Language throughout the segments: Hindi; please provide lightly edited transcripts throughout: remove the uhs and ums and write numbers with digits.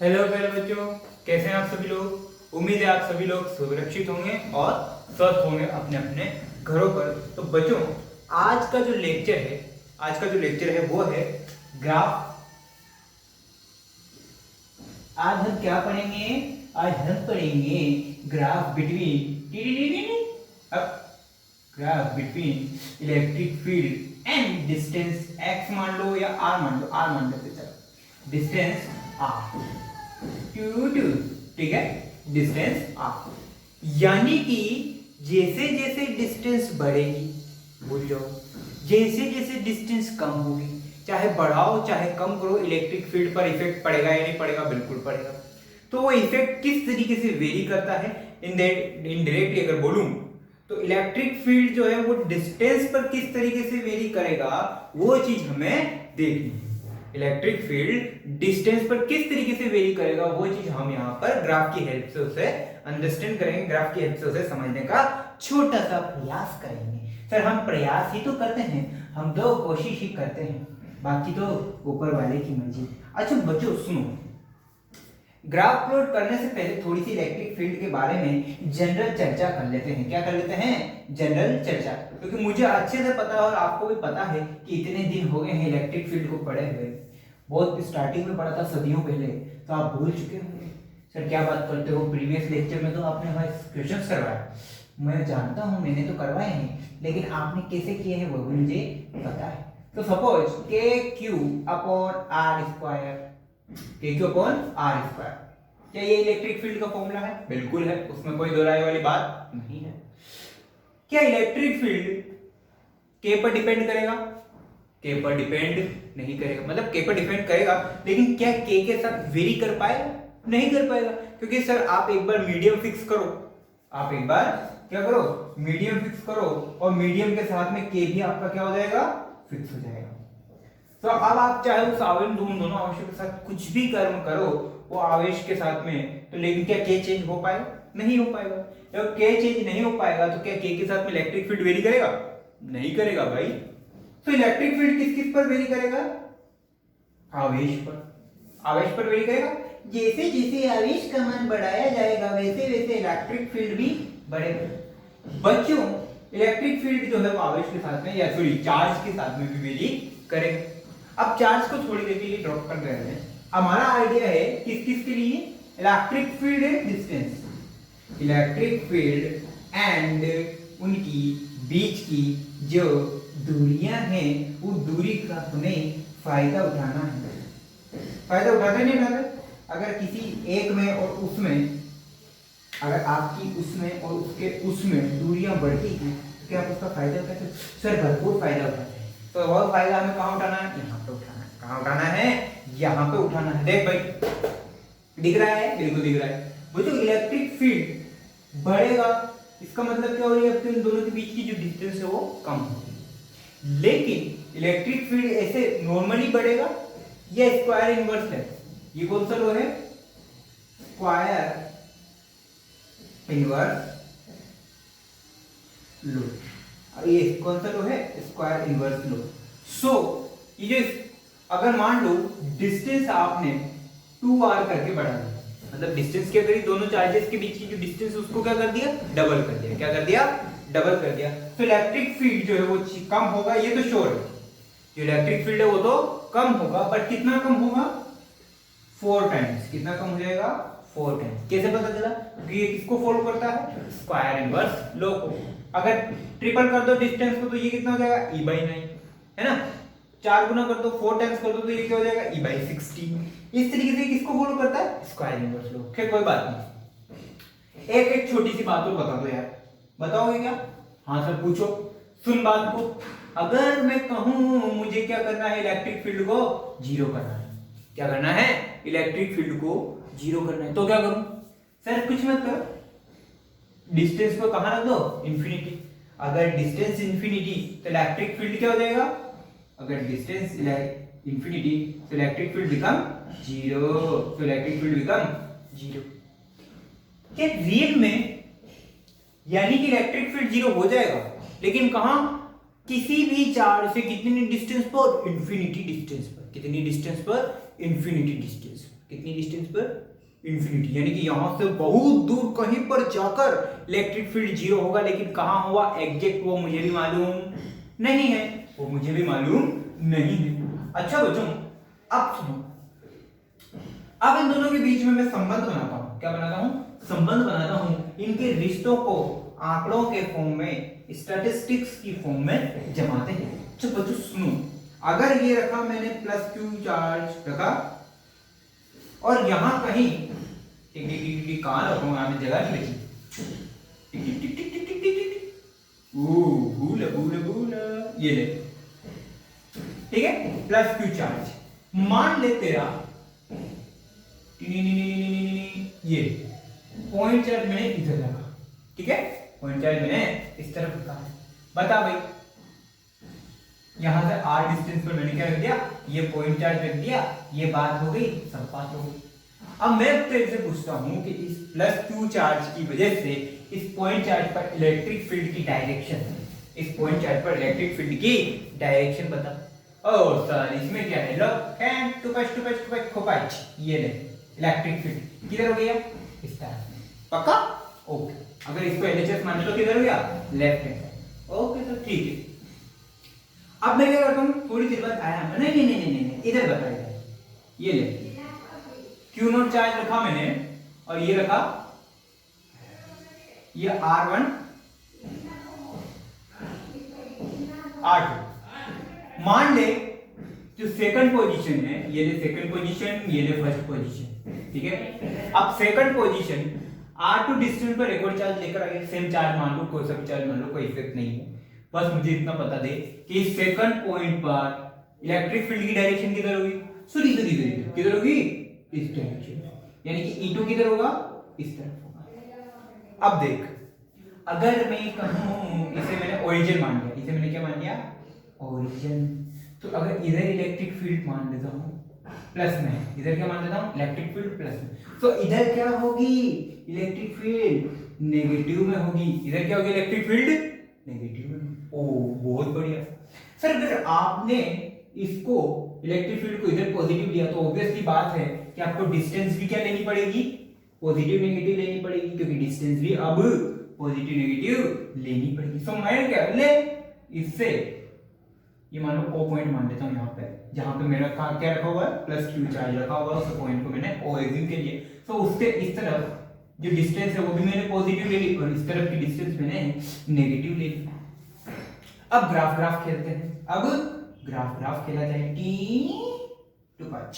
हेलो प्यारे बच्चों, कैसे हैं आप सभी लोग। उम्मीद है आप सभी लोग सुरक्षित होंगे और स्वस्थ होंगे अपने अपने घरों पर। तो बच्चों, आज का जो लेक्चर है वो है ग्राफ। आज हम क्या पढ़ेंगे? आज हम पढ़ेंगे graph between graph between electric field and distance x मान लो या r मान लो, चलो डिस्टेंस r टू टू, ठीक है, डिस्टेंस r। यानी कि जैसे जैसे डिस्टेंस बढ़ेगी, भूल जाओ, जैसे जैसे डिस्टेंस कम होगी, चाहे बढ़ाओ चाहे कम करो, इलेक्ट्रिक फील्ड पर इफेक्ट पड़ेगा या नहीं पड़ेगा? बिल्कुल पड़ेगा। तो वो इफेक्ट किस तरीके से वेरी करता है? इनडायरेक्टली अगर बोलूं तो इलेक्ट्रिक फील्ड जो है वो डिस्टेंस पर किस तरीके से वेरी करेगा, वो चीज हमें देखनी है। इलेक्ट्रिक फील्ड डिस्टेंस पर किस तरीके से वेरी करेगा, वो चीज हम यहाँ पर ग्राफ की हेल्प से उसे अंडरस्टैंड करेंगे, ग्राफ की हेल्प से उसे समझने का छोटा सा प्रयास करेंगे। सर हम प्रयास ही तो करते हैं, हम तो कोशिश ही करते हैं, बाकी तो ऊपर वाले की मर्जी। अच्छा बच्चों सुनो, ग्राफ प्लॉट करने से पहले थोड़ी सी इलेक्ट्रिक फील्ड के बारे में जनरल चर्चा कर लेते हैं। क्या कर लेते हैं? जनरल चर्चा, क्योंकि मुझे अच्छे से पता है और आपको भी पता है कि इतने दिन हो गए हैं इलेक्ट्रिक फील्ड को पढ़े हुए। बहुत स्टार्टिंग में पढ़ा था सदियों पहले, तो आप भूल चुके होंगे। सर क्या बात करते हो, प्रीवियस लेक्चर में तो आपने हमारे क्वेश्चंस करवाया। मैं जानता हूँ मैंने तो करवाए हैं, लेकिन आपने कैसे किए हैं वो भी मुझे पता है। तो सपोज के क्यू अपॉन आर स्क्वायर, के क्यू अपॉन आर स्क्वायर, क्या ये इलेक्ट्रिक फील्ड का फॉर्मूला है? बिल्कुल है, उसमें कोई दो राय वाली बात नहीं है। क्या इलेक्ट्रिक फील्ड के पर डिपेंड करेगा? के पर डिपेंड नहीं करेगा, मतलब के पर डिपेंड करेगा, लेकिन क्या के साथ वेरी कर पाएगा? नहीं कर पाएगा, क्योंकि सर आप एक बार मीडियम फिक्स करो, आप एक बार क्या करो, मीडियम फिक्स करो, और मीडियम के साथ में के भी आपका क्या हो जाएगा, फिक्स हो जाएगा। तो अब आप चाहे उस आवेश दोनों आवेशों के साथ कुछ भी कर्म करो वो आवेश के साथ में, तो लेकिन क्या के चेंज हो पाएगा? नहीं हो पाएगा। जब के चेंज नहीं हो पाएगा तो क्या के साथ में इलेक्ट्रिक फील्ड वेरी करेगा? नहीं करेगा भाई। तो इलेक्ट्रिक फील्ड किस किस पर वेरी करेगा? आवेश पर। आवेश पर वेरी करेगा। जैसे जैसे आवेश का मान बढ़ाया जाएगा वैसे वैसे इलेक्ट्रिक फील्ड भी बढ़ेगा। बच्चों इलेक्ट्रिक फील्ड जो है वो आवेश के साथ में, या सॉरी चार्ज के साथ में भी वेरी करेगा। अब चार्ज को थोड़ी देर के लिए ड्रॉप कर रहे हैं। हमारा आइडिया है किस किस के लिए? Electric field and distance, electric field and उनकी बीच की जो दूरियां हैं वो दूरी का हमें फायदा उठाना है। फायदा उठाते नहीं उठाते? अगर किसी एक में और उसमें, अगर आपकी उसमें और उसके उसमें दूरियां बढ़ती हैं तो क्या आप उसका फायदा उठाते हैं? सर भरपूर फायदा उठाते हैं। तो वह फायदा हमें कहाँ उठाना है? यहाँ पे उठाना है। कहाँ उठाना है? यहाँ पे उठाना है। देख भाई दिख रहा है? बिल्कुल दिख रहा है। वो जो इलेक्ट्रिक फील्ड बढ़ेगा इसका मतलब क्या हो रही है, उन दोनों के बीच की जो डिस्टेंस है वो कम होगी। लेकिन इलेक्ट्रिक फील्ड ऐसे नॉर्मली बढ़ेगा, ये स्क्वायर इनवर्स है। ये कौन सा लो है? स्क्वायर इनवर्स लो। ये कौन सा लो है? स्क्वायर इनवर्स लो। सो ये जो अगर मान लो डिस्टेंस आपने 2r करके बढ़ा दिया, मतलब डिस्टेंस क्या करी, दोनों चार्जेस के बीच की जो डिस्टेंस है उसको क्या कर दिया? डबल कर दिया। क्या कर दिया? डबल कर दिया। तो इलेक्ट्रिक फील्ड जो है वो कम होगा, ये तो श्योर है। जो इलेक्ट्रिक फील्ड है वो तो कम होगा, बट कितना कम होगा? 4 टाइम्स। कितना कम हो जाएगा? 4 टाइम्स। कैसे पता चला? क्योंकि ये किसको फॉलो करता है? स्क्वायर इनवर्स लॉ को। अगर ट्रिपल कर दो डिस्टेंस को तो ये कितना हो जाएगा? e/9, है ना। 4 गुना कर दो, 4 टाइम्स कर दो तो ये क्या हो जाएगा? e/16। इस तरीके से किसको फॉलो करता है? Square inverse law. खैर कोई बात नहीं। एक एक छोटी सी बात और बता दो यार, बताओगे क्या? हाँ सर पूछो, सुन बात को। अगर मैं कहूं मुझे क्या करना है, इलेक्ट्रिक फील्ड को जीरो करना है। क्या करना है? इलेक्ट्रिक फील्ड को जीरो करना है, तो क्या करूं? सर कुछ मत करो, डिस्टेंस को कहां रख दो? इंफिनिटी। अगर डिस्टेंस इंफिनिटी तो इलेक्ट्रिक फील्ड क्या हो जाएगा? अगर डिस्टेंस इंफिनिटी तो इलेक्ट्रिक फील्ड बिकम जीरो। तो इलेक्ट्रिक फील्ड बिकम जीरो। क्या रियल में यानी कि इलेक्ट्रिक फील्ड जीरो हो जाएगा, लेकिन कहां? किसी भी चार्ज से कितनी डिस्टेंस पर? इंफिनिटी डिस्टेंस पर। कितनी डिस्टेंस पर? Infinity distance. कितनी डिस्टेंस पर? इंफिनिटी, यानी कि यहां से बहुत दूर कहीं पर जाकर इलेक्ट्रिक फील्ड जीरो होगा, लेकिन कहां होगा एग्जैक्ट वो मुझे भी मालूम नहीं है, वो मुझे भी मालूम नहीं है। अच्छा बच्चों, अब सुनो, अब इन दोनों के बीच में मैं संबंध बनाता हूं। क्या बनाता हूं? संबंध बनाता हूं। इनके रिश्तों को आंकड़ों के फॉर्म में, स्टैटिस्टिक्स की फॉर्म में जमाते हैं। तो बच्चों सुनो, अगर ये रखा मैंने प्लस क्यू चार्ज रखा, और यहां कहीं कहां रखूंगा, यहां पे जगह नहीं बची, भूल भूल भूल, ये ले, ठीक है, प्लस क्यू चार्ज। मान ले तेरा ये पॉइंट चार्ज मैंने इधर रखा, ठीक है, पॉइंट चार्ज मैंने इस तरफ रखा है। बता भाई, यहां से r डिस्टेंस पर मैंने क्या रख दिया? ये पॉइंट चार्ज रख दिया। ये बात हो गई, सब बात हो गई। अब मैं तेरे से पूछता हूं कि इस प्लस क्यू चार्ज की वजह से इस पॉइंट चार्ज पर इलेक्ट्रिक फील्ड की डायरेक्शन, इस पॉइंट चार्ज पर इलेक्ट्रिक फील्ड की डायरेक्शन बता। ओ सर, इसमें क्या है? लो कैन टुपच खोपाच, ये ले इलेक्ट्रिक फील्ड किधर हो गया? इस तरफ। पक्का? ओके। अगर इसको एलएचएस मान लो, किधर हो गया? Left hand side. Okay sir, ठीक है। अब मैं क्या करता हूं, थोड़ी देर बाद आया, नहीं, इधर बताइए, ये ले क्यू नॉट चार्ज रखा मैंने, और ये रखा, ये R1 R2। मान ले जो सेकंड पोजीशन है, ये ले सेकंड पोजीशन, ये ले फर्स्ट पोजीशन, ठीक है। अब सेकंड पोजीशन R2 डिस्टेंस पर एक और चार्ज लेकर आ गया, सेम चार्ज मान लो, कोई सा भी चार्ज मान लो, कोई इफेक्ट नहीं है। बस मुझे इतना पता दे कि सेकंड पॉइंट पर इलेक्ट्रिक फील्ड की डायरेक्शन किधर होगी? सॉरी, इधर किधर होगी? इस डायरेक्शन, यानी कि E2 किधर होगा? इस तरफ होगा। अब देख, अगर मैं कहूं, इसे मैंने ओरिजिन मान लिया, इसे मैंने क्या मान लिया? ओरिजिन। तो अगर इधर इलेक्ट्रिक फील्ड मान लेता हूं प्लस में, इधर क्या मान लेता हूं? इलेक्ट्रिक फील्ड प्लस में, तो इधर क्या होगी? इलेक्ट्रिक फील्ड नेगेटिव में होगी। इधर क्या होगी? इलेक्ट्रिक फील्ड नेगेटिव में। ओ बहुत बढ़िया सर। अगर आपने इसको इलेक्ट्रिक फील्ड को इधर पॉजिटिव लिया, तो ऑब्वियसली बात है कि आपको डिस्टेंस भी क्या लेनी पड़ेगी? पॉजिटिव नेगेटिव लेनी पड़ेगी, क्योंकि डिस्टेंस भी अब पॉजिटिव नेगेटिव लेनी पड़ेगी। सो मैं क्या ले, इससे ये मान लो ओ पॉइंट मान लेता हूं, यहां पे जहां पे मेरा क्या रखा हुआ है? प्लस क्यू चार्ज रखा हुआ है, उस पॉइंट को मैंने ओ एग्जिम के लिए। सो उससे इस तरफ जो डिस्टेंस है वो भी मैंने पॉजिटिव ले ली, और इस तरफ की डिस्टेंस मैंने नेगेटिव ले ली। अब ग्राफ खेलते हैं। अब ग्राफ खेला जाए। टुपच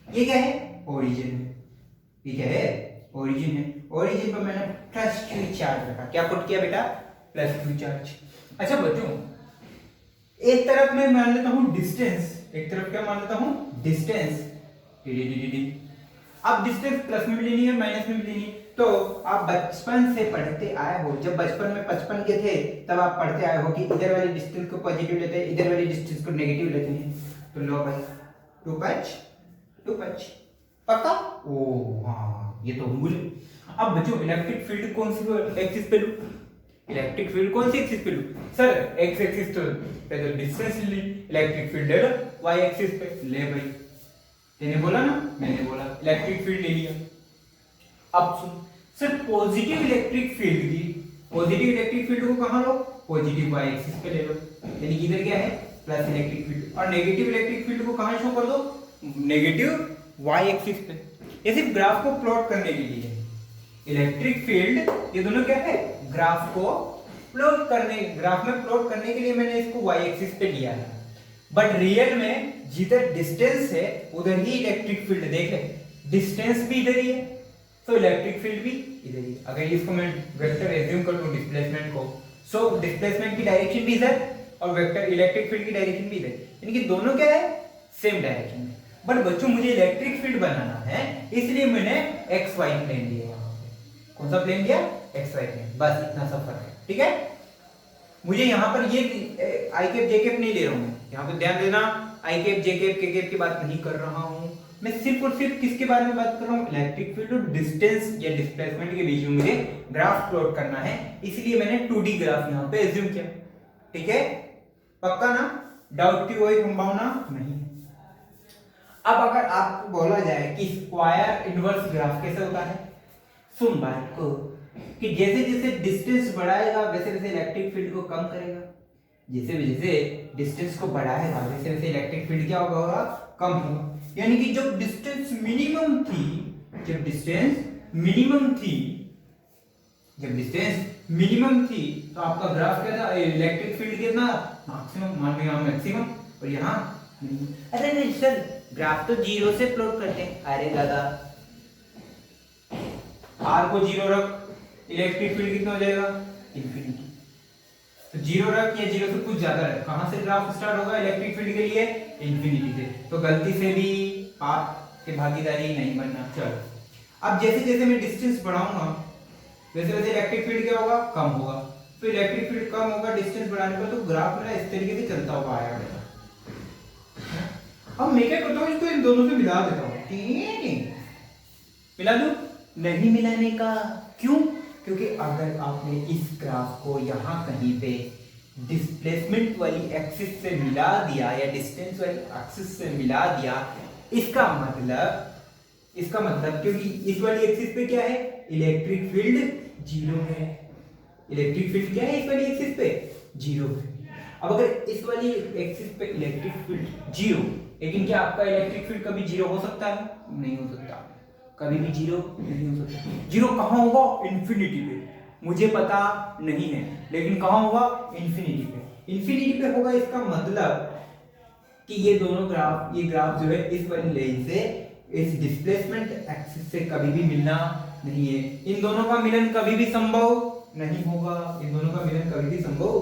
ये क्या है? ओरिजिन है। ये क्या है? ओरिजिन है। ओरिजिन पर मैंने प्लस क्यू चार्ज रखा। क्या पुट किया बेटा? Plus Q charge. अच्छा बच्चों, एक तरफ मैं मान लेता हूं डिस्टेंस, एक तरफ क्या मान लेता हूं? डिस्टेंस। अब डिस्टेंस प्लस में भी लेनी है, माइनस में भी लेनी है। तो आप बचपन से पढ़ते आए हो, जब बचपन में 55 के थे तब आप पढ़ते आए हो कि इधर वाली डिस्टेंस को पॉजिटिव लेते हैं, इधर वाली डिस्टेंस को नेगेटिव लेते हैं। तो लो भाई, टू पच पक्का? ओ हाँ, ये तो भूल। अब बच्चों, इलेक्ट्रिक फील्ड कौन सी एक्सिस पे लूं? इलेक्ट्रिक फील्ड कौन सी एक्सिस पे लूं? सर एक्स एक्सिस तो डिस्टेंस ली, इलेक्ट्रिक फील्ड है वाई एक्सिस पे ले भाई। तेने बोला ना, मैंने बोला, इलेक्ट्रिक फील्ड ले लिया। अब सुन सर, पॉजिटिव इलेक्ट्रिक फील्ड को कहां लो? पॉजिटिव वाई एक्सिस पे ले लो, यानी कि इधर क्या है? Plus electric field. और नेगेटिव इलेक्ट्रिक फील्ड को कहां शो कर दो? नेगेटिव वाई एक्सिस पे। ये सिर्फ ग्राफ को प्लॉट करने के लिए है। इलेक्ट्रिक फील्ड, ये दोनों क्या है? ग्राफ को प्लॉट करने, ग्राफ में प्लॉट करने के लिए मैंने इसको वाई एक्सिस पे लिया है। बट रियल में जिधर डिस्टेंस है उधर ही इलेक्ट्रिक फील्ड। देख ले, डिस्टेंस भी इधर ही है, तो इलेक्ट्रिक फील्ड भी इधर ही। अगर इसको मैं वेक्टर एज्यूम कर लूं डिस्प्लेसमेंट को, सो डिस्प्लेसमेंट की डायरेक्शन भी इधर और वेक्टर इलेक्ट्रिक फील्ड की डायरेक्शन भी इधर, यानी कि दोनों क्या है? सेम डायरेक्शन में। बट बच्चों, मुझे इलेक्ट्रिक फील्ड बनाना है, इसलिए मैंने एक्स वाई प्लेन लिया। यहां पे कौन सा प्लेन लिया? X y plane. बस इतना सा फर्क है, ठीक है। मुझे यहाँ पर ये आई कैप जे कैप नहीं ले रहा हूं मैं, यहाँ पे ध्यान देना, आई कैप जे कैप के कैप की बात नहीं कर रहा हूं मैं। सिर्फ और सिर्फ किसके बारे में बात कर रहा हूँ? इलेक्ट्रिक फील्ड और डिस्टेंस या डिस्प्लेसमेंट के बीच में मुझे ग्राफ प्लॉट करना है, इसलिए मैंने 2D ग्राफ यहाँ पे एज्यूम किया, ठीक है। पक्का ना, डाउट की कोई संभावना नहीं है। अब अगर आपको बोला जाए कि स्क्वायर इनवर्स ग्राफ कैसे होता है, सुन बात को, कि जैसे जैसे डिस्टेंस बढ़ाएगा वैसे वैसे इलेक्ट्रिक फील्ड को कम करेगा, जैसे जैसे डिस्टेंस को बढ़ाएगा वैसे वैसे इलेक्ट्रिक फील्ड क्या होगा, कम होगा। यानी कि जब डिस्टेंस मिनिमम थी, जब डिस्टेंस मिनिमम थी, जब डिस्टेंस मिनिमम थी तो आपका ग्राफ क्या था, इलेक्ट्रिक फील्ड कितना, मैक्सिमम, मान लो यहाँ मैक्सिमम और यहाँ। अरे नहीं सर, ग्राफ तो जीरो से प्लॉट करते हैं। अरे दादा, आर को जीरो रख, इलेक्ट्रिक फील्ड कितना हो जाएगा, इंफिनिटी। तो जीरो रख या जीरो से कुछ ज्यादा रख, कहां से ग्राफ स्टार्ट होगा इलेक्ट्रिक फील्ड के लिए, इंफिनिटी से। तो गलती से भी आपके भागीदारी नहीं बनना। चलो, अब जैसे जैसे मैं डिस्टेंस बढ़ाऊंगा वैसे वैसे इलेक्ट्रिक फील्ड क्या होगा, कम होगा। तो इलेक्ट्रिक फील्ड कम होगा डिस्टेंस बढ़ाने पर, तो ग्राफ मेरा इस तरीके से चलता हुआ आया बेटा। अब मैं क्या करता हूँ, इसको इन दोनों से मिला देता हूँ। मिला दूं, नहीं मिलाने का क्यों, क्योंकि अगर आपने इस ग्राफ को यहाँ कहीं पे डिस्प्लेसमेंट वाली एक्सिस से मिला दिया या डिस्टेंस वाली एक्सिस से मिला दिया, इसका मतलब क्योंकि इस वाली एक्सिस पे क्या है, इलेक्ट्रिक फील्ड जीरो है। इलेक्ट्रिक फील्ड क्या है इस वाली एक्सिस पे, जीरो है। अब अगर इस वाली एक्सिस पे इलेक्ट्रिक फील्ड जीरो, लेकिन क्या आपका इलेक्ट्रिक फील्ड कभी जीरो हो सकता है, नहीं हो सकता, कभी भी जीरो नहीं हो सकता। जीरो कहाँ होगा, इन्फिनिटी पे, मुझे पता नहीं है, लेकिन कहाँ होगा, इन्फिनिटी पे। इन्फिनिटी पे होगा, इसका मतलब कि ये दोनों ग्राफ, ये ग्राफ जो है इस वाली लाइन से इस डिस्प्लेसमेंट एक्सिस से कभी भी मिलना नहीं है। इन दोनों का मिलन कभी भी संभव नहीं होगा, इन दोनों का मिलन कभी भी संभव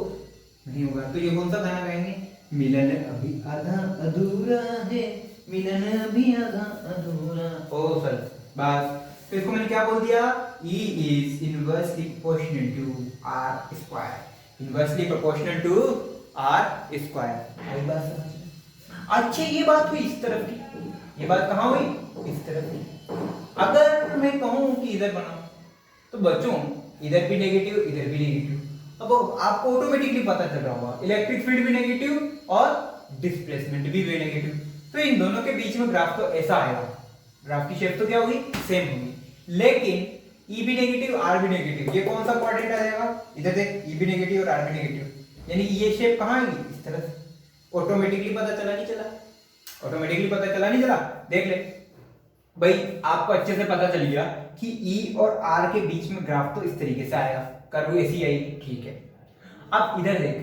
नहीं होगा। तो ये कौन सा गाना गाएंगे, मिलन अभी आधा अधूरा है, मिलन अभी आधा अधूरा। ओ सर, बस। तो इसको मैंने क्या बोल दिया, E is inversely proportional to R square, inversely proportional to R square। आई बात समझ? अच्छा, ये बात हुई इस तरफ की, ये बात कहाँ हुई, इस तरफ की। अगर मैं कहूँ कि इधर बनाओ, तो बच्चों इधर भी नेगेटिव, इधर भी नेगेटिव। अब आपको ऑटोमेटिकली पता चल रहा होगा, इलेक्ट्रिक फील्ड भी नेगेटिव और डिस्प्लेसमेंट भी नेगेटिव। तो इन दोनों के बीच में ग्राफ तो ऐसा आएगा, ग्राफ की शेप तो क्या होगी, सेम होगी, लेकिन E भी नेगेटिव, R भी नेगेटिव। ये कौन सा क्वाड्रेंट आ जाएगा, इधर देख, E भी नेगेटिव और R भी नेगेटिव, यानी ये शेप कहाँ आएगी, इस तरह से। ऑटोमेटिकली पता चला नहीं चला, ऑटोमेटिकली पता चला नहीं चला, देख ले भाई, आपको अच्छे से पता चल गया कि E और R के बीच में ग्राफ तो इस तरीके से आएगा, कर्व ऐसी आएगी, ठीक है। अब इधर देख,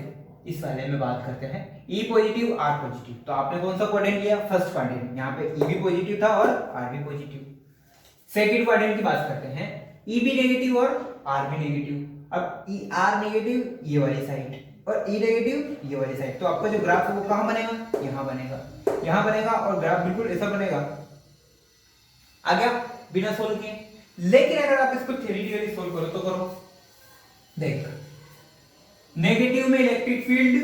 इस वाले में बात करते हैं, E पॉजिटिव R पॉजिटिव। तो आपने कौन सा क्वाड्रेंट लिया, फर्स्ट क्वाड्रेंट, यहाँ पे E भी पॉजिटिव था और R भी पॉजिटिव। सेकंड क्वाड्रेंट की बात करते हैं, E भी नेगेटिव और R भी नेगेटिव। अब R नेगेटिव ये वाली साइड और E नेगेटिव ये वाली साइड, तो आपका जो ग्राफ है वो कहाँ बनेगा, यहाँ बनेगा, यहाँ बनेगा, और ग्राफ बिल्कुल ऐसा बनेगा। आ गया बिना सोल्व किए। लेकिन अगर आप इसको थ्योरेटिकली सोल्व करो तो करो, देख, नेगेटिव में इलेक्ट्रिक फील्ड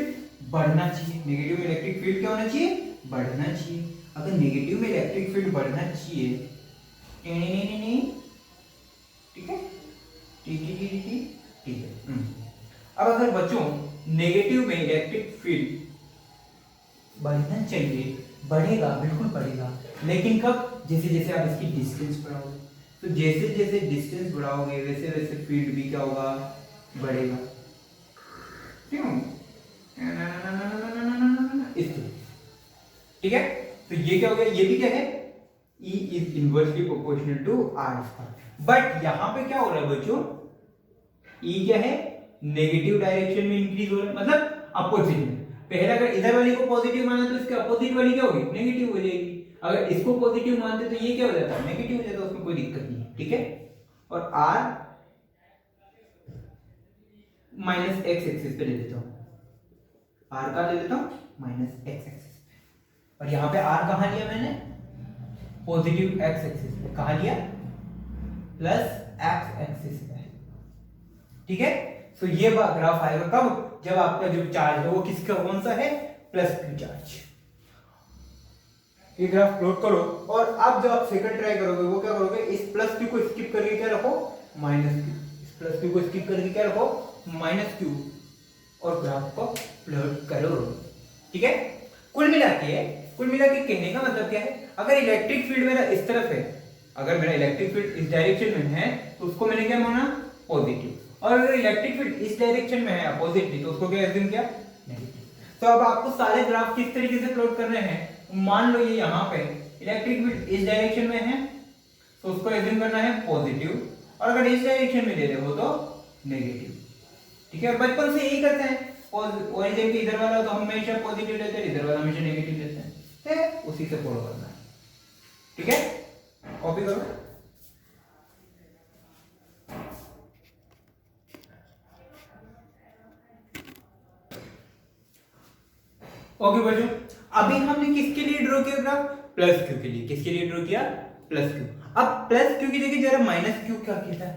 बढ़ना चाहिए, नेगेटिव में इलेक्ट्रिक फील्ड क्या होना चाहिए, बढ़ना चाहिए। अगर नेगेटिव में इलेक्ट्रिक फील्ड बढ़ना चाहिए, ठीक है, ठीक है। अब अगर बच्चों नेगेटिव में इलेक्ट्रिक फील्ड बढ़ना चाहिए, बढ़ेगा, बिल्कुल बढ़ेगा, लेकिन कब, जैसे जैसे आप इसकी डिस्टेंस बढ़ाओगे। तो जैसे जैसे डिस्टेंस बढ़ाओगे वैसे वैसे फील्ड भी क्या होगा, बढ़ेगा, क्यों, ठीक है। तो ये क्या हो गया, ये भी क्या है, E is inversely proportional to R square। But यहां पे क्या हो रहा है बच्चों, E क्या है, नेगेटिव डायरेक्शन में इंक्रीज हो रहा है, मतलब अपोजिट में। पहले अगर इधर वाली को पॉजिटिव माना तो इसके अपोजिट वाली क्या होगी, नेगेटिव हो जाएगी। अगर इसको पॉजिटिव मानते तो ये क्या हो जाता है, नेगेटिव हो जाता है, उसमें कोई दिक्कत नहीं है, ठीक है। और R माइनस एक्स एक्सिस पे ले लेता हूं, R का ले लेता हूं माइनस एक्स एक्सिस पे, और यहां पे R कहां लिया मैंने, पॉजिटिव एक्स एक्सिस पे, कहां लिया, प्लस एक्स एक्सिस पे, ठीक है। तो ये ग्राफ आएगा कब, जब आपका जो चार्ज है वो किसका, कौन सा है, प्लस क्यू चार्ज। ये ग्राफ प्लॉट करो, और अब जब आप सेकंड ट्राई करोगे वो क्या करोगे, इस प्लस क्यू को स्किप करके क्या रखो, माइनस क्यू, इस प्लस क्यू को स्किप करके क्या रखो, माइनस क्यू, और ग्राफ को प्लॉट करो। ठीक है, कुल मिला के कहने का मतलब क्या है, अगर इलेक्ट्रिक फील्ड मेरा इस तरफ है, अगर मेरा इलेक्ट्रिक फील्ड इस डायरेक्शन में है तो उसको मैंने क्या माना, पॉजिटिव, और अगर इलेक्ट्रिक फील्ड इस डायरेक्शन में है अपोजिटली तो उसको क्या एज्यूम किया, नेगेटिव। तो अब आपको सारे ग्राफ किस तरीके से प्लॉट करने हैं, मान लो ये यहाँ पे इलेक्ट्रिक फील्ड इस डायरेक्शन में है तो उसको एज्यूम करना है पॉजिटिव, और अगर इस डायरेक्शन में दे रहे हो तो नेगेटिव। ठीक है, बचपन से यही करते हैं, ओरिजिन के इधर वाला तो हमेशा पॉजिटिव लेते हैं, इधर वाला हमेशा नेगेटिव लेते हैं, तो उसी से फॉलो करना है। ठीक है, कॉपी करो। ओके बच्चों, अभी हमने किसके लिए ड्रॉ किया ग्राफ, प्लस क्यू के लिए। किसके लिए ड्रॉ किया, प्लस क्यू। अब प्लस क्यू की जगह जरा माइनस क्यू क्या कहता है,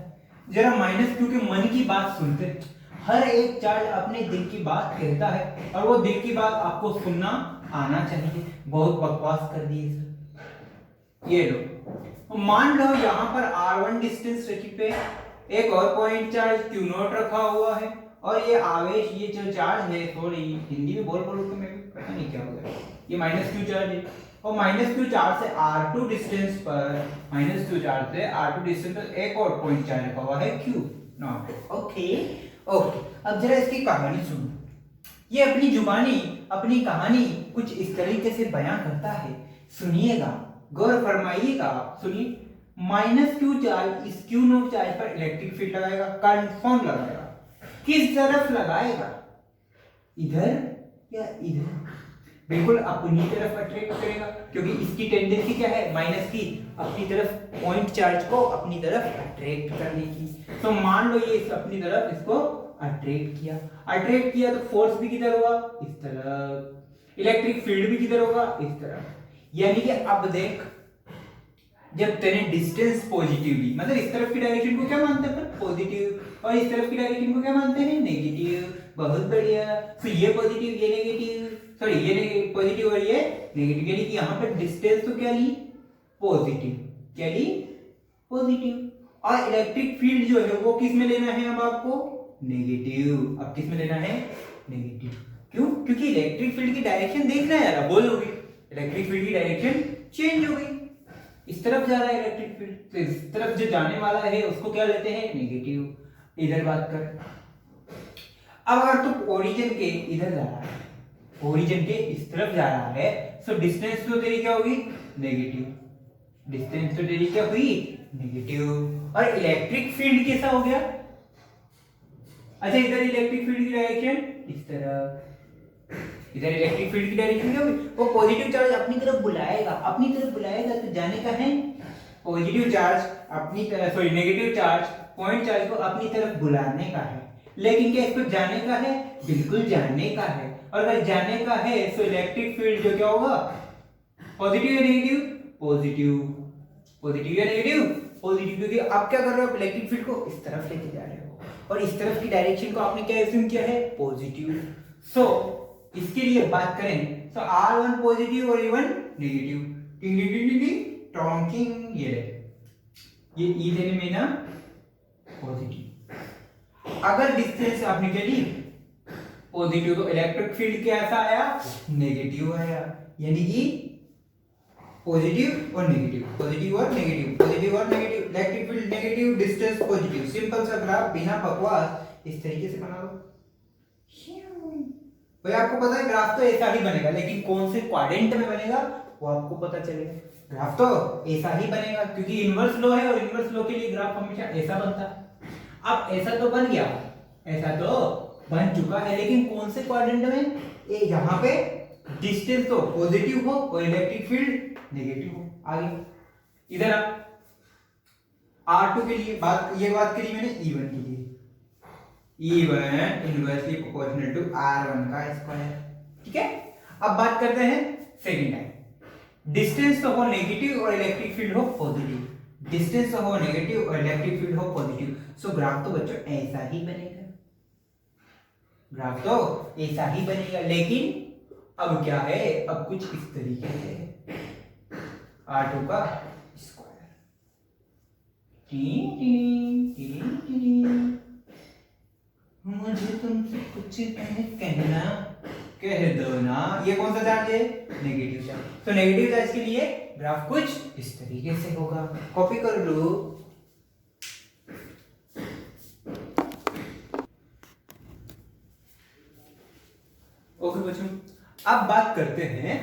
जरा माइनस क्यू के मन की बात सुनते। हर एक चार्ज अपने दिल की बात कहता है और वो दिल की बात आपको सुनना आना चाहिए। बहुत बकवास कर दी सर। ये लो, मान लो यहाँ पर r1 डिस्टेंस रखी पे एक और पॉइंट चार्ज q0 रखा हुआ है, और ये आवेश, ये जो चार्ज है, सॉरी हिंदी में बोल के मैं भी पता नहीं क्या हो गया, ये माइनस क्यू चार्ज है, और माइनस क्यू चार्ज से r2 डिस्टेंस पर, माइनस क्यू चार्ज से r2 डिस्टेंस पर एक और पॉइंट चार्ज रखा हुआ है q0। ओके ओके, अब जरा इसकी कहानी सुनो। ये अपनी जुबानी, अपनी कहानी कुछ इस तरीके से बयां करता है, सुनिएगा, गौर फरमाइएगा, सुनिए। माइनस क्यू चार्ज इस q0 चार्ज पर इलेक्ट्रिक फील्ड लगाएगा, कंफर्म लगाएगा। किस तरफ लगाएगा, इधर या इधर, बिल्कुल अपनी तरफ अट्रैक्ट करेगा, क्योंकि इसकी टेंडेंसी क्या है, माइनस की, अपनी तरफ, पॉइंट चार्ज को अपनी तरफ अट्रैक्ट करने की। तो मान लो ये इस अपनी तरफ इसको अट्रैक्ट किया तो फोर्स भी किधर होगा, इस तरफ, इलेक्ट्रिक फील्ड भी किधर होगा, इस तरफ। यानी कि अब देख, जब तेने डिस्टेंस पॉजिटिवली, मतलब इस तरफ की डायरेक्शन को क्या मानते हैं, पॉजिटिव, और इस तरफ की डायरेक्शन को क्या मानते हैं, नेगेटिव। बहुत बढ़िया, तो ये पॉजिटिव, ये नेगेटिव, सॉरी ये पॉजिटिव और ये नेगेटिव, यानी कि यहाँ पर डिस्टेंस तो क्या ली, पॉजिटिव, क्या ली, पॉजिटिव। और इलेक्ट्रिक फील्ड जो है वो किस में लेना है अब आपको, नेगेटिव। अब किस में लेना है, नेगेटिव। क्यों, क्योंकि इलेक्ट्रिक फील्ड की डायरेक्शन देखना है यार, बोलोगे इलेक्ट्रिक फील्ड की डायरेक्शन चेंज हो गई, इस तरफ जा रहा है इलेक्ट्रिक फील्ड, तो इस तरफ जो जाने वाला है उसको क्या लेते हैं, नेगेटिव। इधर बात कर, अब अगर तू ओरिजिन के इधर जा रहा है, ओरिजिन के इस तरफ जा रहा है, तो डिस्टेंस तो तेरी क्या होगी, नेगेटिव, डिस्टेंस तो तेरी क्या हुई, नेगेटिव। और इलेक्ट्रिक फील्ड कैसा हो गया, अच्छा इधर इलेक्ट्रिक फील्ड की डायरेक्शन इस तरफ, इधर इलेक्ट्रिक फील्ड की डायरेक्शन क्या होगी, वो पॉजिटिव चार्ज अपनी तरफ बुलाएगा, अपनी तरफ बुलाएगा, तो जाने का है, पॉजिटिव चार्ज अपनी तरफ, sorry negative charge point charge को अपनी तरफ बुलाने का है। लेकिन क्या इसको जाने का है, बिल्कुल जाने का है। और अगर जाने का है तो इलेक्ट्रिक फील्ड जो क्या होगा, पॉजिटिव या नेगेटिव, पॉजिटिव, पॉजिटिव या नेगेटिव, पॉजिटिव, क्योंकि आप क्या कर रहे हो, इलेक्ट्रिक फील्ड को इस तरफ लेके जा रहे हो, और इस तरफ की डायरेक्शन को आपने क्या एज्यूम किया है, पॉजिटिव। सो इसके लिए बात करें तो R1 पॉजिटिव और E1 नेगेटिव, टॉन्किंग, ये ई देने में ना पॉजिटिव। अगर डिस्टेंस आपने क्या ली, पॉजिटिव, तो इलेक्ट्रिक फील्ड कैसा आया, नेगेटिव आया, यानी कि पॉजिटिव और नेगेटिव, पॉजिटिव और नेगेटिव, पॉजिटिव और negative, electric field negative, distance positive. Simple सा ग्राफ, बिना बकवास, इस तरीके से बना लो। भाई आपको पता है ग्राफ तो ऐसा ही बनेगा, लेकिन कौन से क्वाड्रेंट में बनेगा वो आपको पता चलेगा। ग्राफ तो ऐसा ही बनेगा, क्योंकि इनवर्स लो है, और इनवर्स लो के लिए ग्राफ हमेशा ऐसा बनता है। अब ऐसा तो बन गया, ऐसा तो बन चुका है, लेकिन कौन से क्वाड्रेंट में, ये यहाँ पे डिस्टेंस तो पॉजिटिव हो और इलेक्ट्रिक फील्ड नेगेटिव हो। आगे इधर R2 के लिए बात, ये बात करी मैंने E1 के लिए, E1 inversely proportional to R1 का स्क्वायर। ठीक है, अब बात करते हैं सेकंड टाइम, डिस्टेंस तो हो नेगेटिव और इलेक्ट्रिक फील्ड हो पॉजिटिव, डिस्टेंस तो हो नेगेटिव और इलेक्ट्रिक फील्ड हो पॉजिटिव। सो ग्राफ तो बच्चों ऐसा ही बनेगा, ग्राफ तो ऐसा ही बनेगा, लेकिन अब क्या है, अब कुछ इस तरीके से R2 का स्क्वायर, मुझे तुमसे कुछ कहना, कह दो ना। ये कौन सा चार्ज है? Negative charge. तो नेगेटिव चार्ज के लिए ग्राफ कुछ इस तरीके से होगा। कॉपी कर लो। ओके बच्चों, अब बात करते हैं,